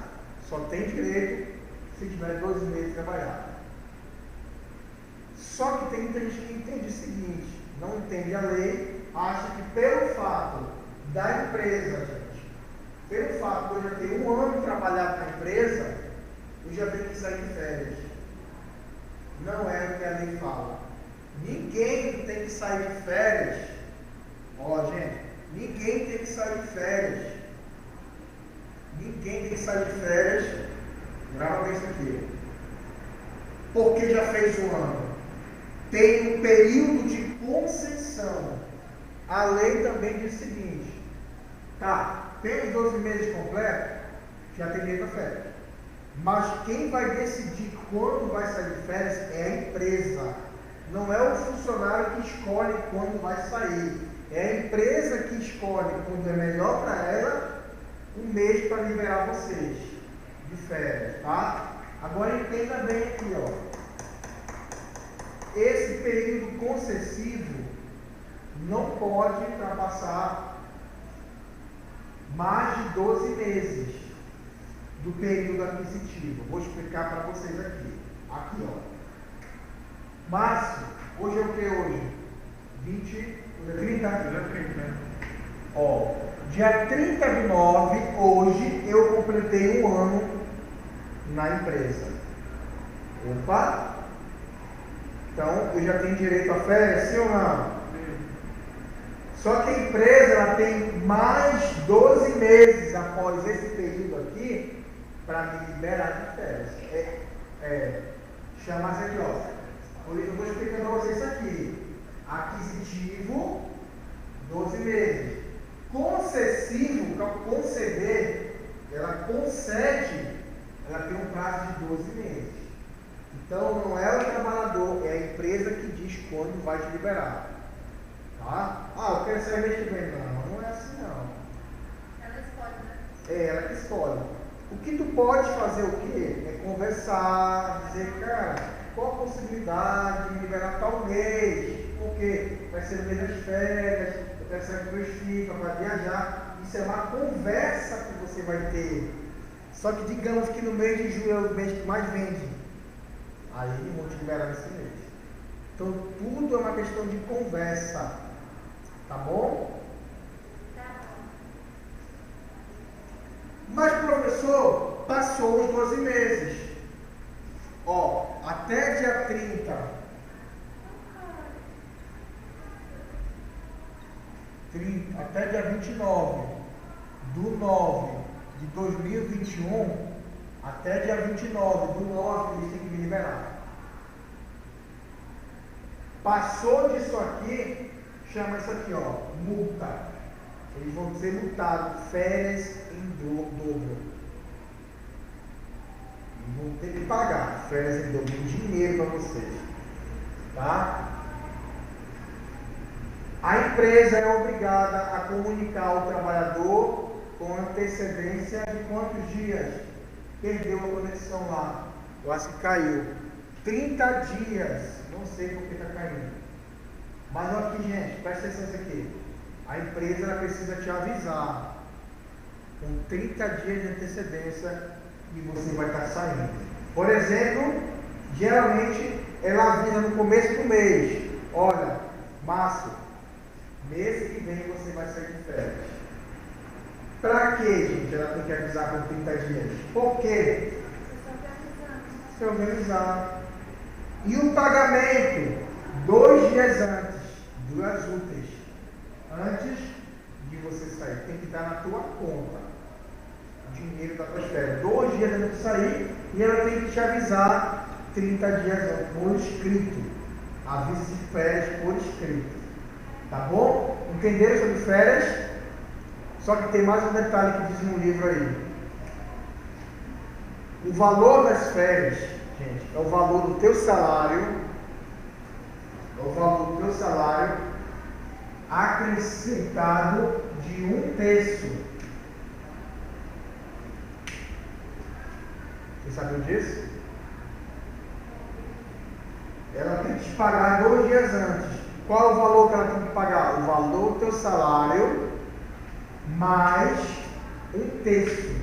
só tem direito se tiver 12 meses trabalhado. Só que tem muita gente que entende o seguinte, não entende a lei, acha que pelo fato da empresa, gente, pelo fato de eu já ter um ano trabalhado na empresa, eu já tenho que sair de férias. Não é o que a lei fala. Ninguém tem que sair de férias. Ó, gente, ninguém tem que sair de férias. Ninguém tem que sair de férias. Grava isso aqui. Porque já fez um ano. Tem um período de concessão. A lei também diz o seguinte: tá, tem os 12 meses completos, já tem direito a férias. Mas quem vai decidir quando vai sair de férias é a empresa. Não é o funcionário que escolhe quando vai sair. É a empresa que escolhe quando é melhor para ela um mês para liberar vocês de férias, tá? Agora entenda bem aqui, ó. Esse período concessivo não pode ultrapassar mais de 12 meses do período aquisitivo. Vou explicar para vocês aqui. Aqui, ó. Márcio, hoje é o que hoje? 30? Ó, dia 30/9, hoje, eu completei um ano na empresa. Opa! Então, eu já tenho direito a férias, sim ou não? Só que a empresa ela tem mais 12 meses após esse período aqui para me liberar de férias. Chama-se aqui, ó. Eu vou explicar para vocês isso aqui. Aquisitivo, 12 meses. Concessivo, para conceder, ela concede, ela tem um prazo de 12 meses. Então, não é o trabalhador, é a empresa que diz quando vai te liberar. Tá? Eu quero sair mês que vem. Não é assim, não. Ela escolhe, né? É ela que escolhe. O que tu pode fazer o quê? É conversar, dizer, cara, qual a possibilidade de me liberar tal mês? Porque vai ser no mês das férias, eu quero sair com meus filhos para viajar. Isso é uma conversa que você vai ter. Só que digamos que no mês de julho é o mês que mais vende. Aí não vou te liberar nesse mês. Então tudo é uma questão de conversa. Tá bom? Tá bom. Mas, professor, passou os 12 meses. Ó, até dia 30. Até dia 29/9/2021, até dia 29/9, eles têm que me liberar. Passou disso aqui, chama isso aqui, ó, multa. Eles vão ser multados, férias em dobro. Vão ter que pagar férias em dobro, dinheiro para vocês. Tá? A empresa é obrigada a comunicar ao trabalhador com antecedência de quantos dias? Perdeu a conexão lá. Eu acho que caiu. 30 dias. Não sei por que está caindo. Mas não aqui, gente. Presta atenção nisso aqui. A empresa ela precisa te avisar com 30 dias de antecedência que você vai estar saindo. Por exemplo, geralmente ela avisa no começo do mês. Olha, março, mês que vem você vai sair de férias. Para que, gente, ela tem que avisar com 30 dias? Por quê? Se organizar. E o pagamento? 2 dias antes, 2 úteis, antes de você sair. Tem que estar na tua conta. O dinheiro da tua férias. 2 dias antes de sair, e ela tem que te avisar 30 dias antes, por escrito. Aviso de férias por escrito. Tá bom? Entenderam sobre férias? Só que tem mais um detalhe que diz no livro aí. O valor das férias, gente, é o valor do teu salário. É o valor do teu salário acrescentado de 1/3. Você sabiam disso? Ela tem que te pagar 2 dias antes. Qual é o valor que ela tem que pagar? O valor do teu salário mais 1/3.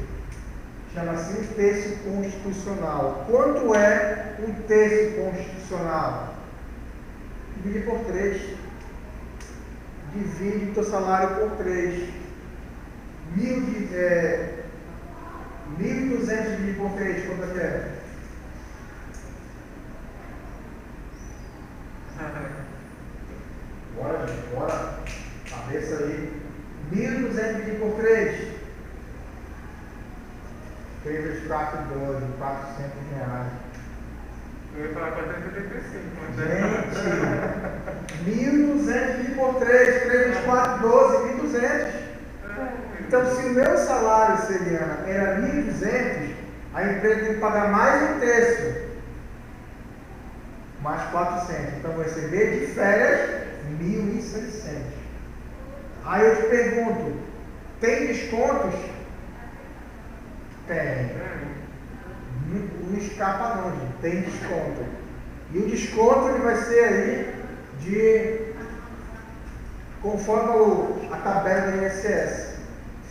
Chama-se 1/3 constitucional. Quanto é 1/3 constitucional? Divide por 3. Divide o teu salário por 3. 1.200 dividido por 3, quanto é que é? Bora, gente, bora. Cabeça aí. 1.200 dividido por 3. 3 vezes 4, 12, R$400. Eu ia falar 475, mas Gente, 1.200 dividido por 3, 3 vezes 4, 12, 1.200. Então, se o meu salário, Celiana, era 1.200, a empresa tem que pagar mais 1/3. Mais 400. Então, eu vou receber de férias 1.600. Aí eu te pergunto, tem descontos? Tem. Não escapa não, gente. Tem desconto. E o desconto ele vai ser aí de conforme a tabela do INSS.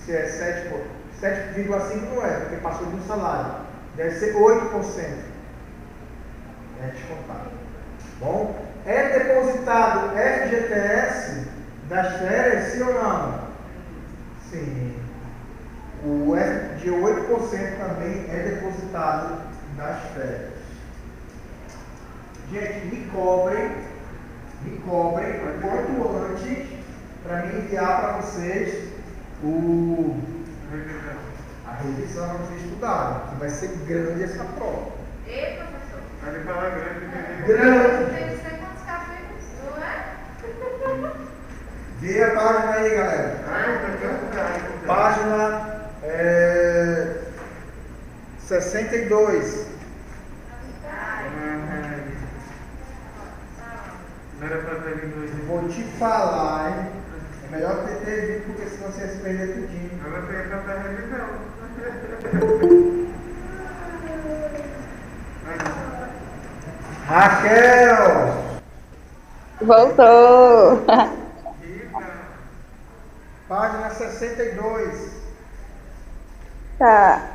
Se é 7,5 não é, porque passou de um salário. Deve ser 8%. É descontado. Bom, é depositado FGTS das férias, sim ou não? Sim. O de 8% também é depositado nas férias. Gente, me cobrem o quanto antes para me enviar para vocês a revisão para vocês estudarem, que vai ser grande essa prova. Ei, professor. ele fala grande. Grande! Tem que ser quantos capítulos, não é? Vê a página aí, galera. Página 62. Não era pra ter vindo hoje. Vou te falar, hein? É melhor ter vindo, porque senão você ia se perder tudinho. Eu não tenho tanta revisão. Raquel! Voltou. Página 62. Tá.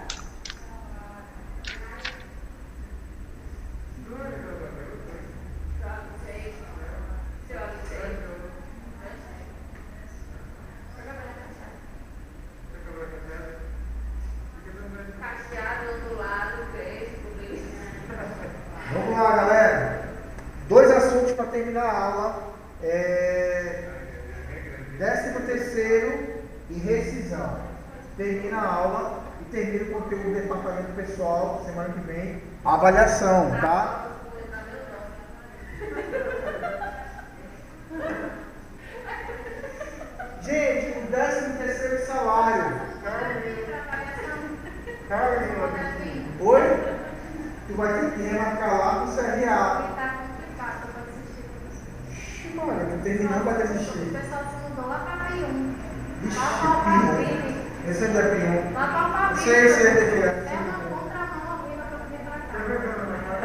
Vamos lá, galera. 2 assuntos para terminar a aula. 13º e rescisão. Termina a aula e termina o conteúdo do departamento pessoal semana que vem. Avaliação, tá? Gente, o 13º salário. Oi? vai ter que remarcar lá pro CRA. Tá complicado para desistir. Mano, tu terminou vai O desistir. pessoal se mudou lá para Baium. Vixe, Lá para Alphaville. Pinho. Esse é da Pinho. Lá para Alphaville. Sei que é. É uma contramão a vida para vir para cá.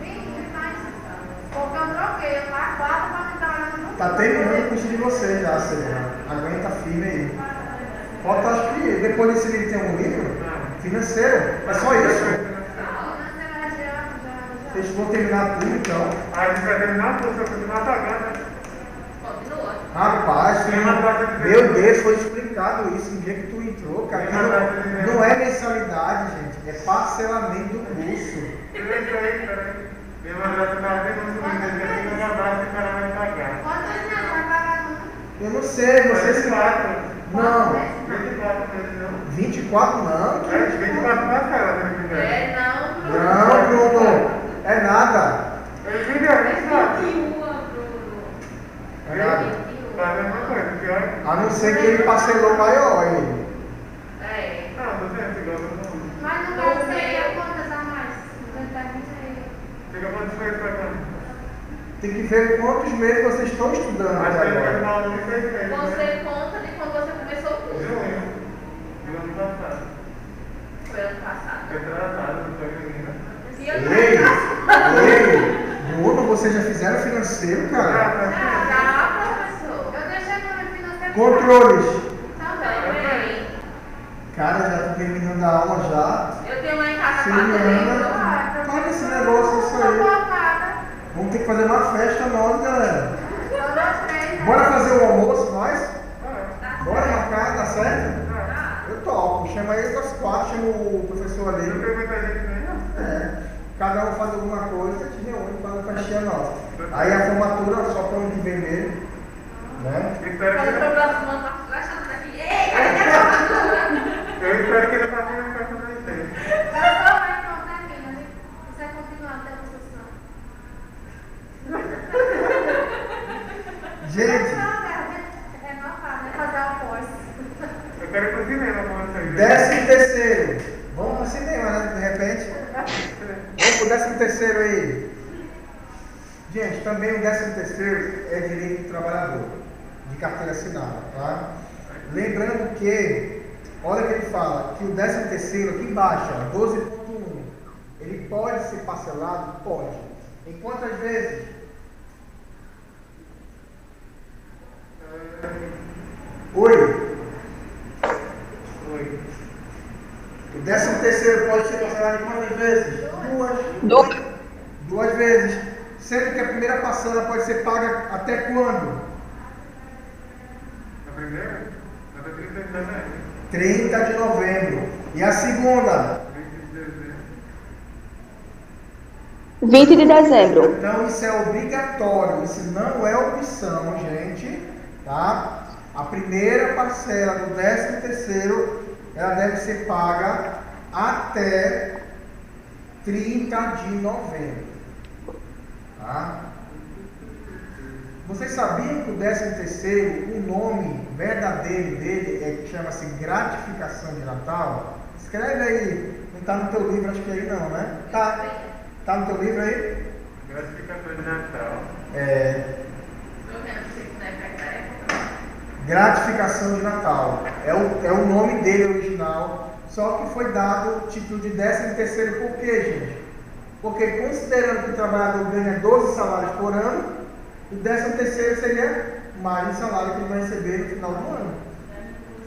Vim demais. Porque eu troquei. Eu pago 4 para me trabalhar no Tá terminando o curso de vocês já, Senhor. Aguenta firme aí. Falta, acho que depois desse livro tem algum livro? Financeiro. É só isso. Vocês vão terminar tudo então. Aí a gente vai terminar tudo, só continuar pagando. Continua. Rapaz, meu Deus, foi explicado isso no dia que tu entrou, cara. Não é mensalidade, gente, é parcelamento do curso. Tem uma graça na vida, não vai dar, se o cara vai pagar. Quantos meses vai pagar? Eu não sei, vocês. 24. Não, 24 meses não. 24 não. É, 24 parcelas, né, Guilherme? É, não. Não, Bruno. É nada. Guilherme, 24. 21, Bruno. É nada. Tá a mesma coisa, pior. A não ser que ele parcelou maior ele. É. Não, 200 igual todo mundo. Mas no caso seria quantas a mais? 90 aí. Fica quantos meses pagando? Tem que ver quantos meses vocês estão estudando Mas até tem que agora. terminar o ano 6 meses. Você conta de quando você começou o curso. Junho. Do ano passado. Foi ano passado. Foi atrasado, não foi menina. E eu Ei, ei, Bruno, vocês já fizeram financeiro, cara? Já, professor. Eu deixei meu financeiro. Controles. Também. Cara, já tô terminando a aula já. Eu tenho lá em casa 4 Semana. livros. Olha esse negócio, isso aí. Vamos ter que fazer uma festa nós, galera. Bora fazer o almoço, nós? Bora marcar, tá certo? Eu topo. Chama ele das 4, chama o professor Não ali. tem muita gente nem não. É. Cada um faz alguma coisa, te reúne para a festinha nossa. Aí a formatura só para o de vem mesmo. Né? Espero Quando que o não. problema do mundo vai chamando aqui. Ei, cadê a formatura? Eu espero que não faça nenhuma festa pra vocês. Professor, vai pronto aqui, mas você vai continuar até a professor. Gente, É normal, né? Fazer o pós. Eu quero ir pro cinema com vocês. 13º. Vamos pro cinema, né? De repente. Vamos pro 13º aí. Gente, também o 13º é direito do trabalhador, de carteira assinada, tá? Lembrando que, olha que ele fala, que o 13º aqui embaixo, ó, 12.1, ele pode ser parcelado? Pode. Em quantas vezes? Oi. Oi. O 13º pode ser parcelado em quantas vezes? Duas. Duas vezes. Sendo que a primeira parcela pode ser paga até quando? A primeira? Até 30 de dezembro. 30 de novembro. E a segunda? 20 de dezembro. 20 de dezembro. Então isso é obrigatório, isso não é opção, gente, tá? A primeira parcela do 13º, ela deve ser paga até 30 de novembro, tá? Vocês sabiam que o 13º, o nome verdadeiro dele é que chama-se gratificação de Natal? Escreve aí, não está no teu livro, acho que aí não, né? Tá no teu livro aí? Gratificação de Natal. É. Gratificação de Natal. É o nome dele original, só que foi dado o título de 13º por quê, gente? Porque considerando que o trabalhador ganha 12 salários por ano, o 13º seria mais um salário que ele vai receber no final do ano.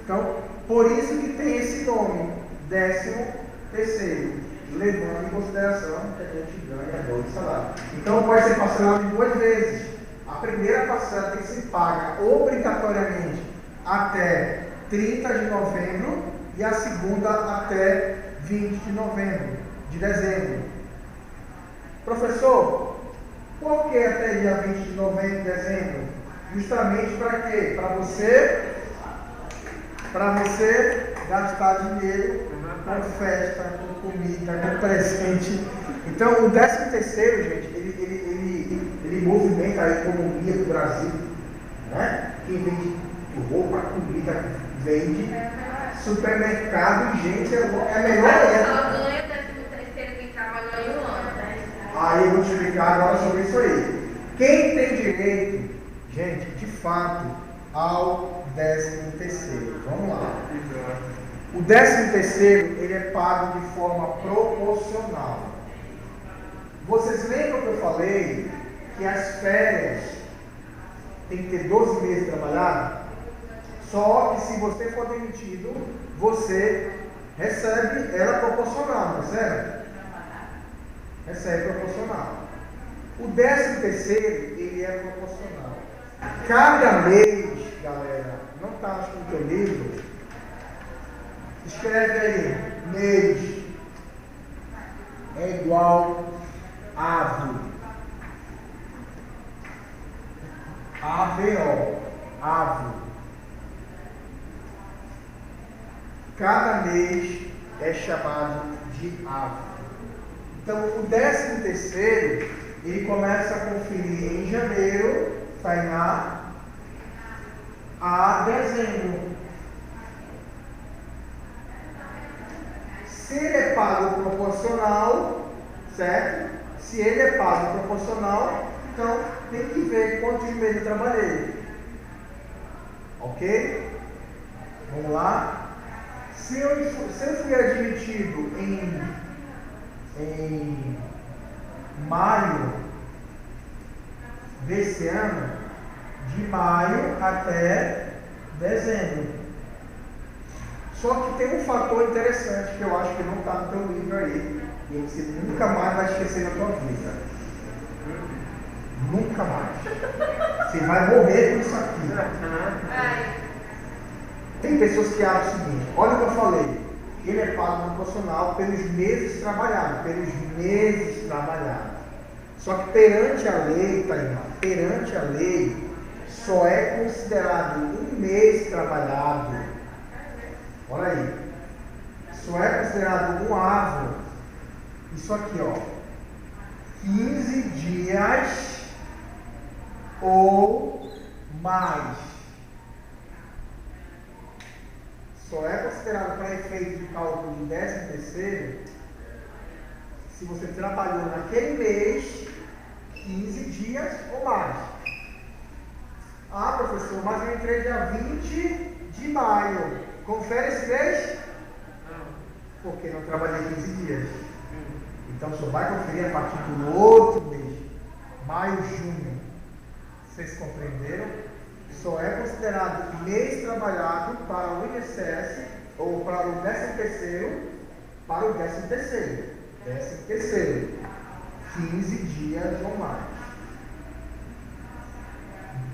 Então, por isso que tem esse nome, 13º, levando em consideração que a gente ganha 12 salários. Então, pode ser parcelado em duas vezes. A primeira parcela tem que ser paga obrigatoriamente até 30 de novembro e a segunda até 20 de dezembro. Professor, por que até dia 20 de novembro e dezembro? Justamente para quê? Para você gastar dinheiro com festa, com comida, com presente. Então, o 13º, gente, ele movimenta a economia do Brasil, né? Quem vende roupa, comida, vende supermercado, gente, é melhor. Ela ganha Aí eu vou te explicar agora sobre isso aí. Quem tem direito, gente, de fato, ao 13º? Vamos lá. O 13º, ele é pago de forma proporcional. Vocês lembram que eu falei que as férias tem que ter 12 meses trabalhado? Só que se você for demitido, você recebe ela proporcional, não é certo? Recebe proporcional. O 13º, ele é proporcional. Cada mês, galera, não está acho que no teu livro, escreve aí, mês é igual AVO. AVO. AVO. Cada mês é chamado de AVO. Então, o 13º, ele começa a conferir em janeiro, Tainá, a dezembro. Se ele é pago proporcional, certo? Se ele é pago proporcional, então tem que ver quantos meses eu trabalhei. Ok? Vamos lá. Se eu fui admitido em maio desse ano, de maio até dezembro. Só que tem um fator interessante que eu acho que não está no teu livro aí, e você nunca mais vai esquecer na tua vida. Nunca mais. Você vai morrer com isso aqui. Tem pessoas que acham o seguinte: olha o que eu falei, ele é pago proporcional pelos meses trabalhados, Só que perante a lei, Tainá, perante a lei, só é considerado um mês trabalhado. Olha aí. Só é considerado um AVO. Isso aqui, ó. 15 dias ou mais. Só é considerado para efeito de cálculo de 13º se você trabalhou naquele mês 15 dias ou mais. Ah, professor, mas eu entrei dia 20 de maio. Confere esse mês? Não. Porque não trabalhei 15 dias. Então só vai conferir a partir do outro mês. Maio, junho. Vocês compreenderam? Só é considerado mês trabalhado para o INSS ou para o 13º, para o 13º. 13º. 15 dias ou mais.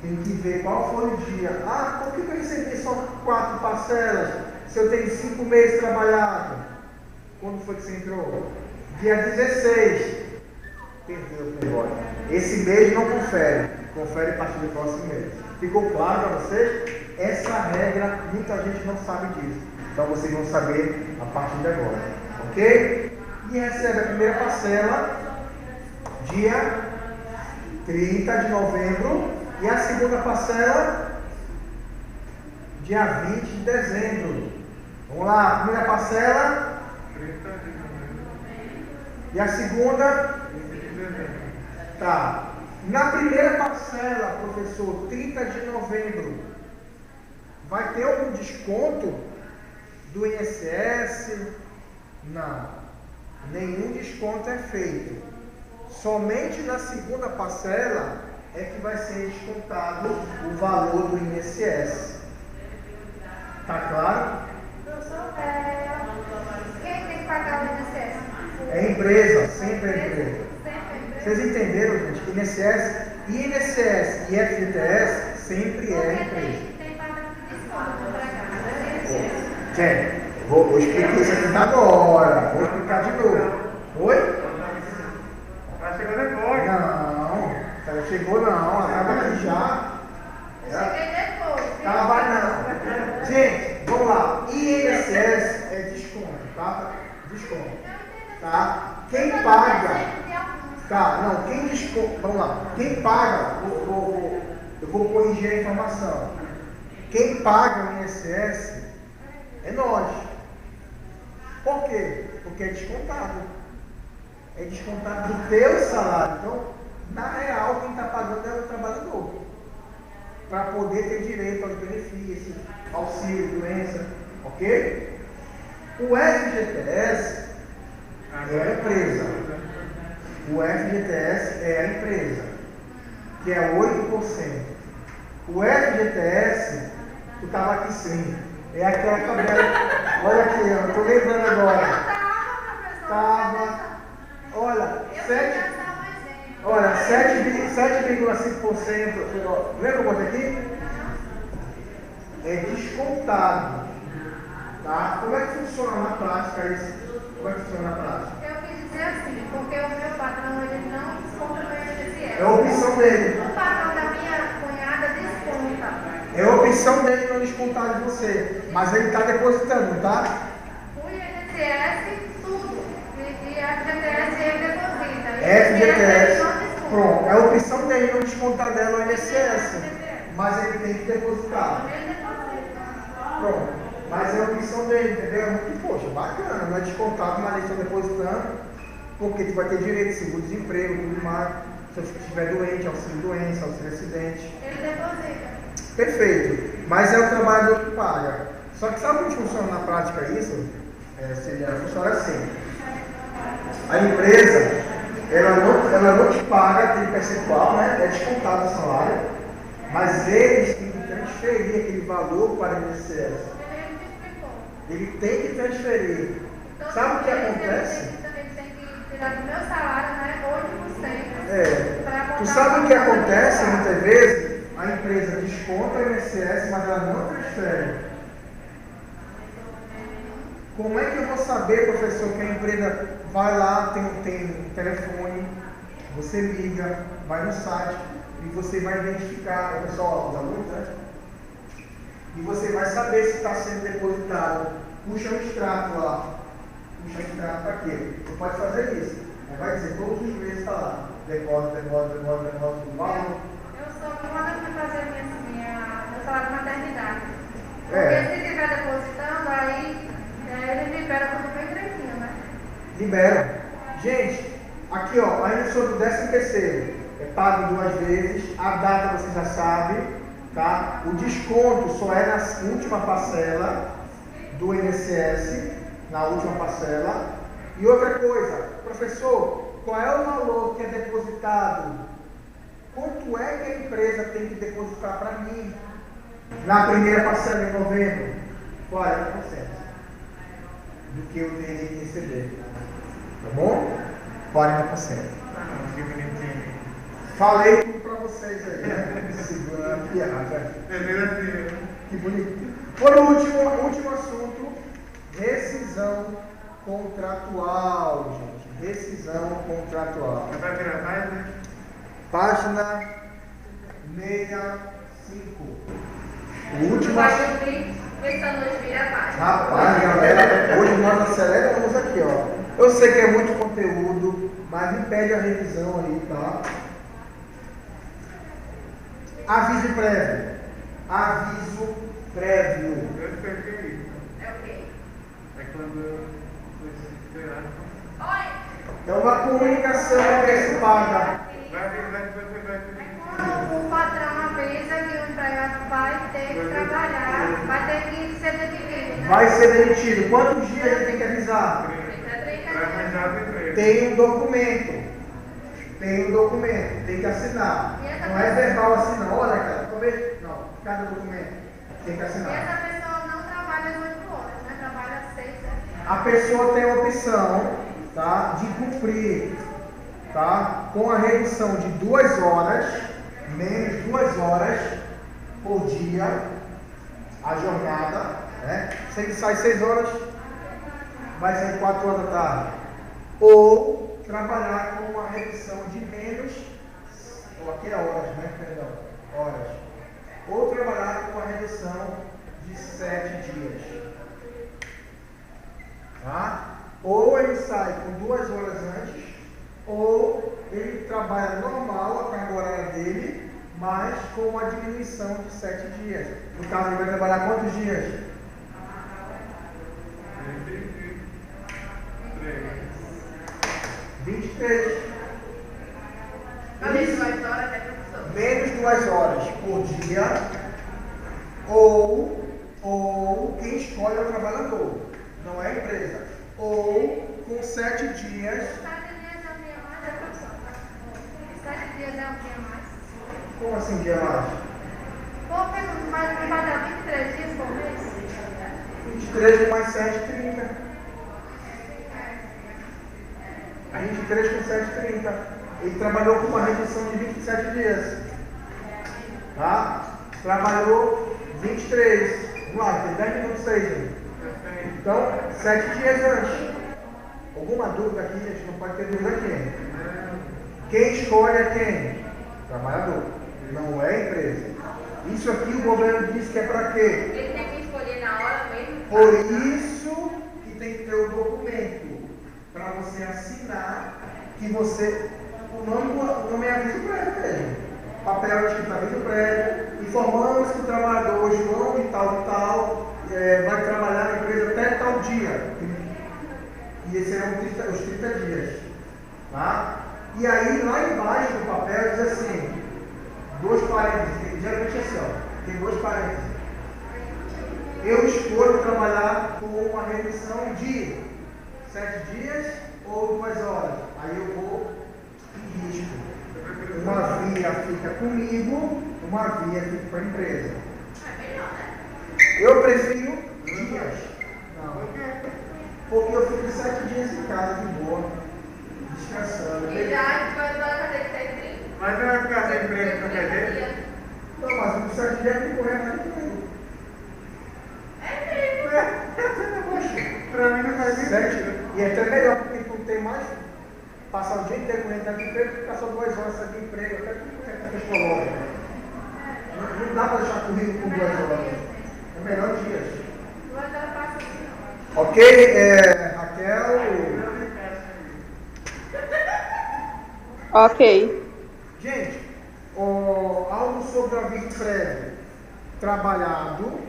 Tem que ver qual foi o dia. Ah, por que eu recebi só 4 parcelas se eu tenho 5 meses trabalhado? Quando foi que você entrou? Dia 16. Perdeu o negócio. Esse mês não confere. Confere a partir do próximo mês. Ficou claro para vocês? Essa regra, muita gente não sabe disso. Então vocês vão saber a partir de agora. Ok? E recebe a primeira parcela dia 30 de novembro e a segunda parcela dia 20 de dezembro. Vamos lá, a primeira parcela 30 de novembro. E a segunda? 20 de dezembro. Tá. Na primeira parcela, professor, 30 de novembro, vai ter algum desconto do INSS? Não. Nenhum desconto é feito. Somente na segunda parcela é que vai ser descontado o valor do INSS. Tá claro? Professor, quem tem que pagar o INSS? É a empresa, sempre é a empresa. Sempre a empresa. Vocês entenderam, gente? INSS e FGTS sempre é a Porque empresa. tem pagamento de desconto no INSS. Gente, vou explicar isso aqui agora. Vou explicar de novo. Oi? Ela chegou depois. Não, ela chegou não, ela estava aqui já. Cheguei depois. Ela vai não. Gente, vamos lá. INSS é desconto, tá? Desconto. Tá? Quem paga. Tá, não, quem desconta. Vamos lá. Quem paga, eu vou corrigir a informação. Quem paga o INSS é nós. Por quê? Porque é descontado. é descontado do teu salário. Então, na real, quem está pagando é o trabalhador. Para poder ter direito aos benefícios, auxílio, doença, ok? O FGTS é a empresa. O FGTS é a empresa, que é 8%. O FGTS, tu estava aqui sim, é aquela tabela. Olha aqui, eu estou lembrando agora. Estava, olha, 7,5%. Lembra quanto aqui? É descontado. Tá? Como é que funciona na prática isso? Como é que funciona na prática? Eu quis dizer assim, porque o meu patrão ele não desconta no INSS. É a opção dele. O patrão da minha cunhada desconta. É a opção dele não descontar de você. Mas ele está depositando, tá? O INSS, tudo. E a FGTS ele deposita. FGTS, não desconta. pronto. É a opção dele não descontar dela o INSS. Mas ele tem que depositar. Ele deposita. Pronto. Mas é a opção dele, entendeu? E, poxa, bacana, não é descontado, mas eles estão depositando, porque tu vai ter direito de seguro-desemprego, tudo mais. Se você estiver doente, auxílio doença, auxílio acidente. Ele deposita. Perfeito. Mas é o trabalhador que paga. Só que sabe como funciona na prática isso? Funciona assim. A empresa, ela não te paga aquele percentual, né? É descontado o salário, mas eles têm que transferir aquele valor para o INSS. Ele tem que transferir. Então, Sabe o que acontece? Ele tem que tirar do meu salário, né? 8%. Tu sabe o que acontece muitas vezes? A empresa desconta o INSS, mas ela não transfere. Como é que eu vou saber, professor, que a empresa vai lá, tem um telefone, você liga, vai no site e você vai identificar, o pessoal, os alunos, né? E você vai saber se está sendo depositado. Puxa o extrato lá. Puxa o extrato para quê? Você pode fazer isso. Vai dizer, todos os meses está lá. Depósito, valor. Eu só quando eu fui fazer meu salário de maternidade. Porque É. se estiver depositando, aí ele libera tudo bem direitinho, né? Libera. Gente, aqui ó, ainda sobre o 13º. É pago 2 vezes. A data você já sabe. Tá? O desconto só é na última parcela do INSS, na última parcela. E outra coisa, professor, qual é o valor que é depositado? Quanto é que a empresa tem que depositar para mim? Na primeira parcela em novembro, 40% do que eu tenho que receber. Tá bom? 40%. Que bonitinho. Falei tudo para vocês aí, né? Segura a piada. Que bonito. Por último assunto, rescisão contratual, gente. Rescisão contratual. Vai virar mais, né? Página 65. O último Vai assunto. cumprir essa noite vira a página. Rapaz, galera, hoje nós aceleramos aqui, ó. Eu sei que é muito conteúdo, mas me pede a revisão aí, tá? Aviso prévio. Aviso prévio. Eu sei o que é isso. É o quê? É quando você esperar. Oi! É uma comunicação antecipada. Vai que você vai ter. Quando o patrão avisa que o empregado vai ter que trabalhar, vai ter que ser demitido, né? Vai ser demitido. Quantos dias ele tem que avisar? Vai arranjar o emprego. Tem um documento. Tem que assinar. Não é verbal assim, não. Olha, cara, não. Cada documento tem que E assinar. essa pessoa não trabalha as 8 horas, né? Trabalha 6, 7 horas. A pessoa tem a opção, tá, de cumprir, tá, com a redução de 2 horas, menos 2 horas por dia, a jornada, né? Se ele sai 6 horas, vai ser 4 horas da tarde. Ou trabalhar com uma redução de menos, ou aqui é horas, né? Perdão, horas. Ou trabalhar com uma redução de 7 dias. Tá? Ou ele sai com 2 horas antes, ou ele trabalha normal a carga horária dele, mas com uma diminuição de 7 dias. No caso, ele vai trabalhar quantos dias? 23. 2 horas por dia, ou quem escolhe é o trabalhador, não é a empresa. Ou com 7 dias. 7 dias é um dia mais, é profissão, tá? 7 dias é um dia mais. Como assim dia mais? Porque não vai dar 23 dias por mês? 23 mais 7, 30. A 23 com 7, 30. Ele trabalhou com uma redução de 27 dias. Tá? Trabalhou 23. Vamos lá, tem 10 minutos aí, gente. Então, 7 dias antes. Alguma dúvida aqui, gente? Não pode ter dúvida aqui. Quem escolhe é quem? Trabalhador. Não é a empresa. Isso aqui o governo diz que é para quê? Ele tem que escolher na hora mesmo. Por isso que tem que ter o documento para você assinar que você. O nome é aviso prévio mesmo. Papel escrito aviso prévio. Informamos que o trabalhador João de tal vai trabalhar na empresa até tal dia. E esses serão os 30 dias. Tá? E aí lá embaixo do papel diz assim, 2 parênteses, geralmente é assim, ó, tem 2 parênteses. Eu escolho trabalhar com uma redução de 7 dias ou 2 horas. Aí eu vou e risco. Uma via fica comigo, uma via fica com a empresa. É melhor, né? Eu prefiro dias. Não. Porque eu fico 7 dias em casa de boa, descansando. E já vai fazer que tem 30. Mas não vai ficar sem emprego pra dizer? Não, mas com 7 dias eu correr atrás de emprego. Pra mim não faz sentido. 7, e é até melhor porque tu tem mais. Passar o dia inteiro correndo atrás de emprego, ficar só 2 horas sem emprego, até que você coloca. Não dá para deixar currículo por 2 horas. É melhor dias. 2 horas passa assim, não. Ok, Raquel. Ok. Gente, algo sobre o aviso prévio trabalhado,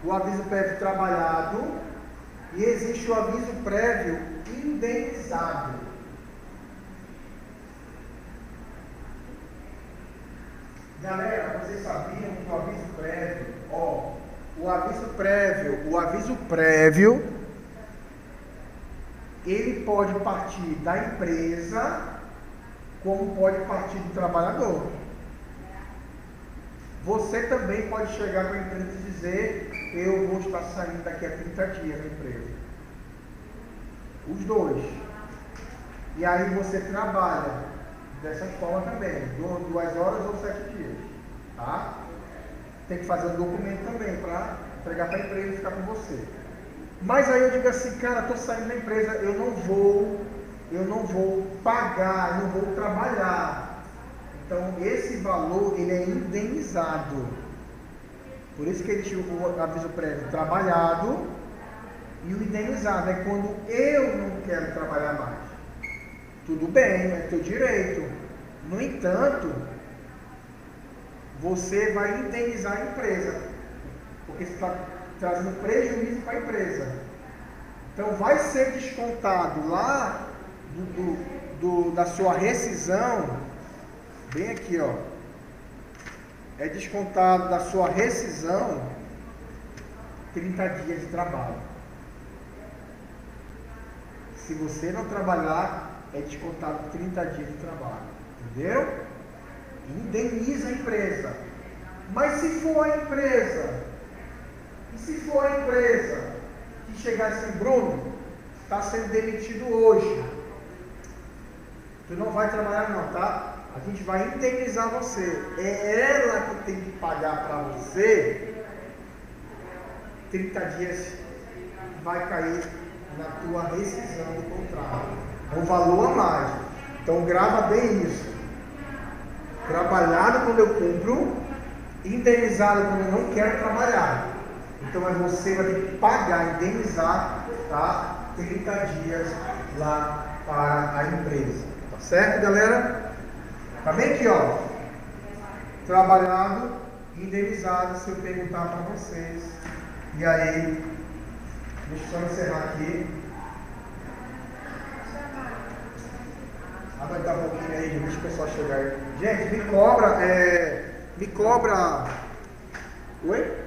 o aviso prévio trabalhado, e existe o aviso prévio indenizado. Galera, vocês sabiam que o aviso prévio, o aviso prévio, ele pode partir da empresa, como pode partir do trabalhador. Você também pode chegar para a empresa e dizer, eu vou estar saindo daqui a 30 dias da empresa. Os dois. E aí você trabalha dessa forma também, 2 horas ou 7 dias. Tá? Tem que fazer um documento também para entregar para a empresa e ficar com você. Mas aí eu digo assim, cara, estou saindo da empresa, eu não vou pagar, eu não vou trabalhar. Então esse valor ele é indenizado. Por isso que existe o aviso prévio trabalhado e o indenizado é quando eu não quero trabalhar mais. Tudo bem, é teu direito. No entanto, você vai indenizar a empresa, porque você está trazendo prejuízo para a empresa. Então vai ser descontado lá da sua rescisão, bem aqui, ó. É descontado da sua rescisão 30 dias de trabalho. Se você não trabalhar, é descontado 30 dias de trabalho. Entendeu? Indeniza a empresa. Mas se for a empresa, que chegar assim, Bruno, está sendo demitido hoje, tu não vai trabalhar não, tá? A gente vai indenizar você. É ela que tem que pagar para você 30 dias, vai cair na tua rescisão do contrato. É um valor a mais. Então grava bem isso. Trabalhado quando eu cumpro, indenizado quando eu não quero trabalhar. Então você vai ter que pagar, indenizar, tá? 30 dias lá para a empresa. Tá certo, galera? Tá bem aqui, ó. Trabalhado, indenizado, se eu perguntar para vocês. E aí, deixa eu só encerrar aqui. Aguentar um pouquinho aí, deixa o pessoal chegar aí. Gente, me cobra, me cobra. Oi?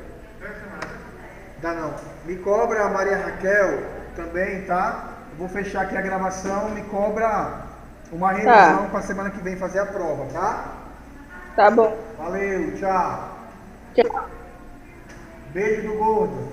Dá não. Me cobra a Maria Raquel também, tá? Vou fechar aqui a gravação, me cobra uma revisão para semana que vem fazer a prova, tá? Tá bom. Valeu, tchau. Tchau. Beijo do gordo.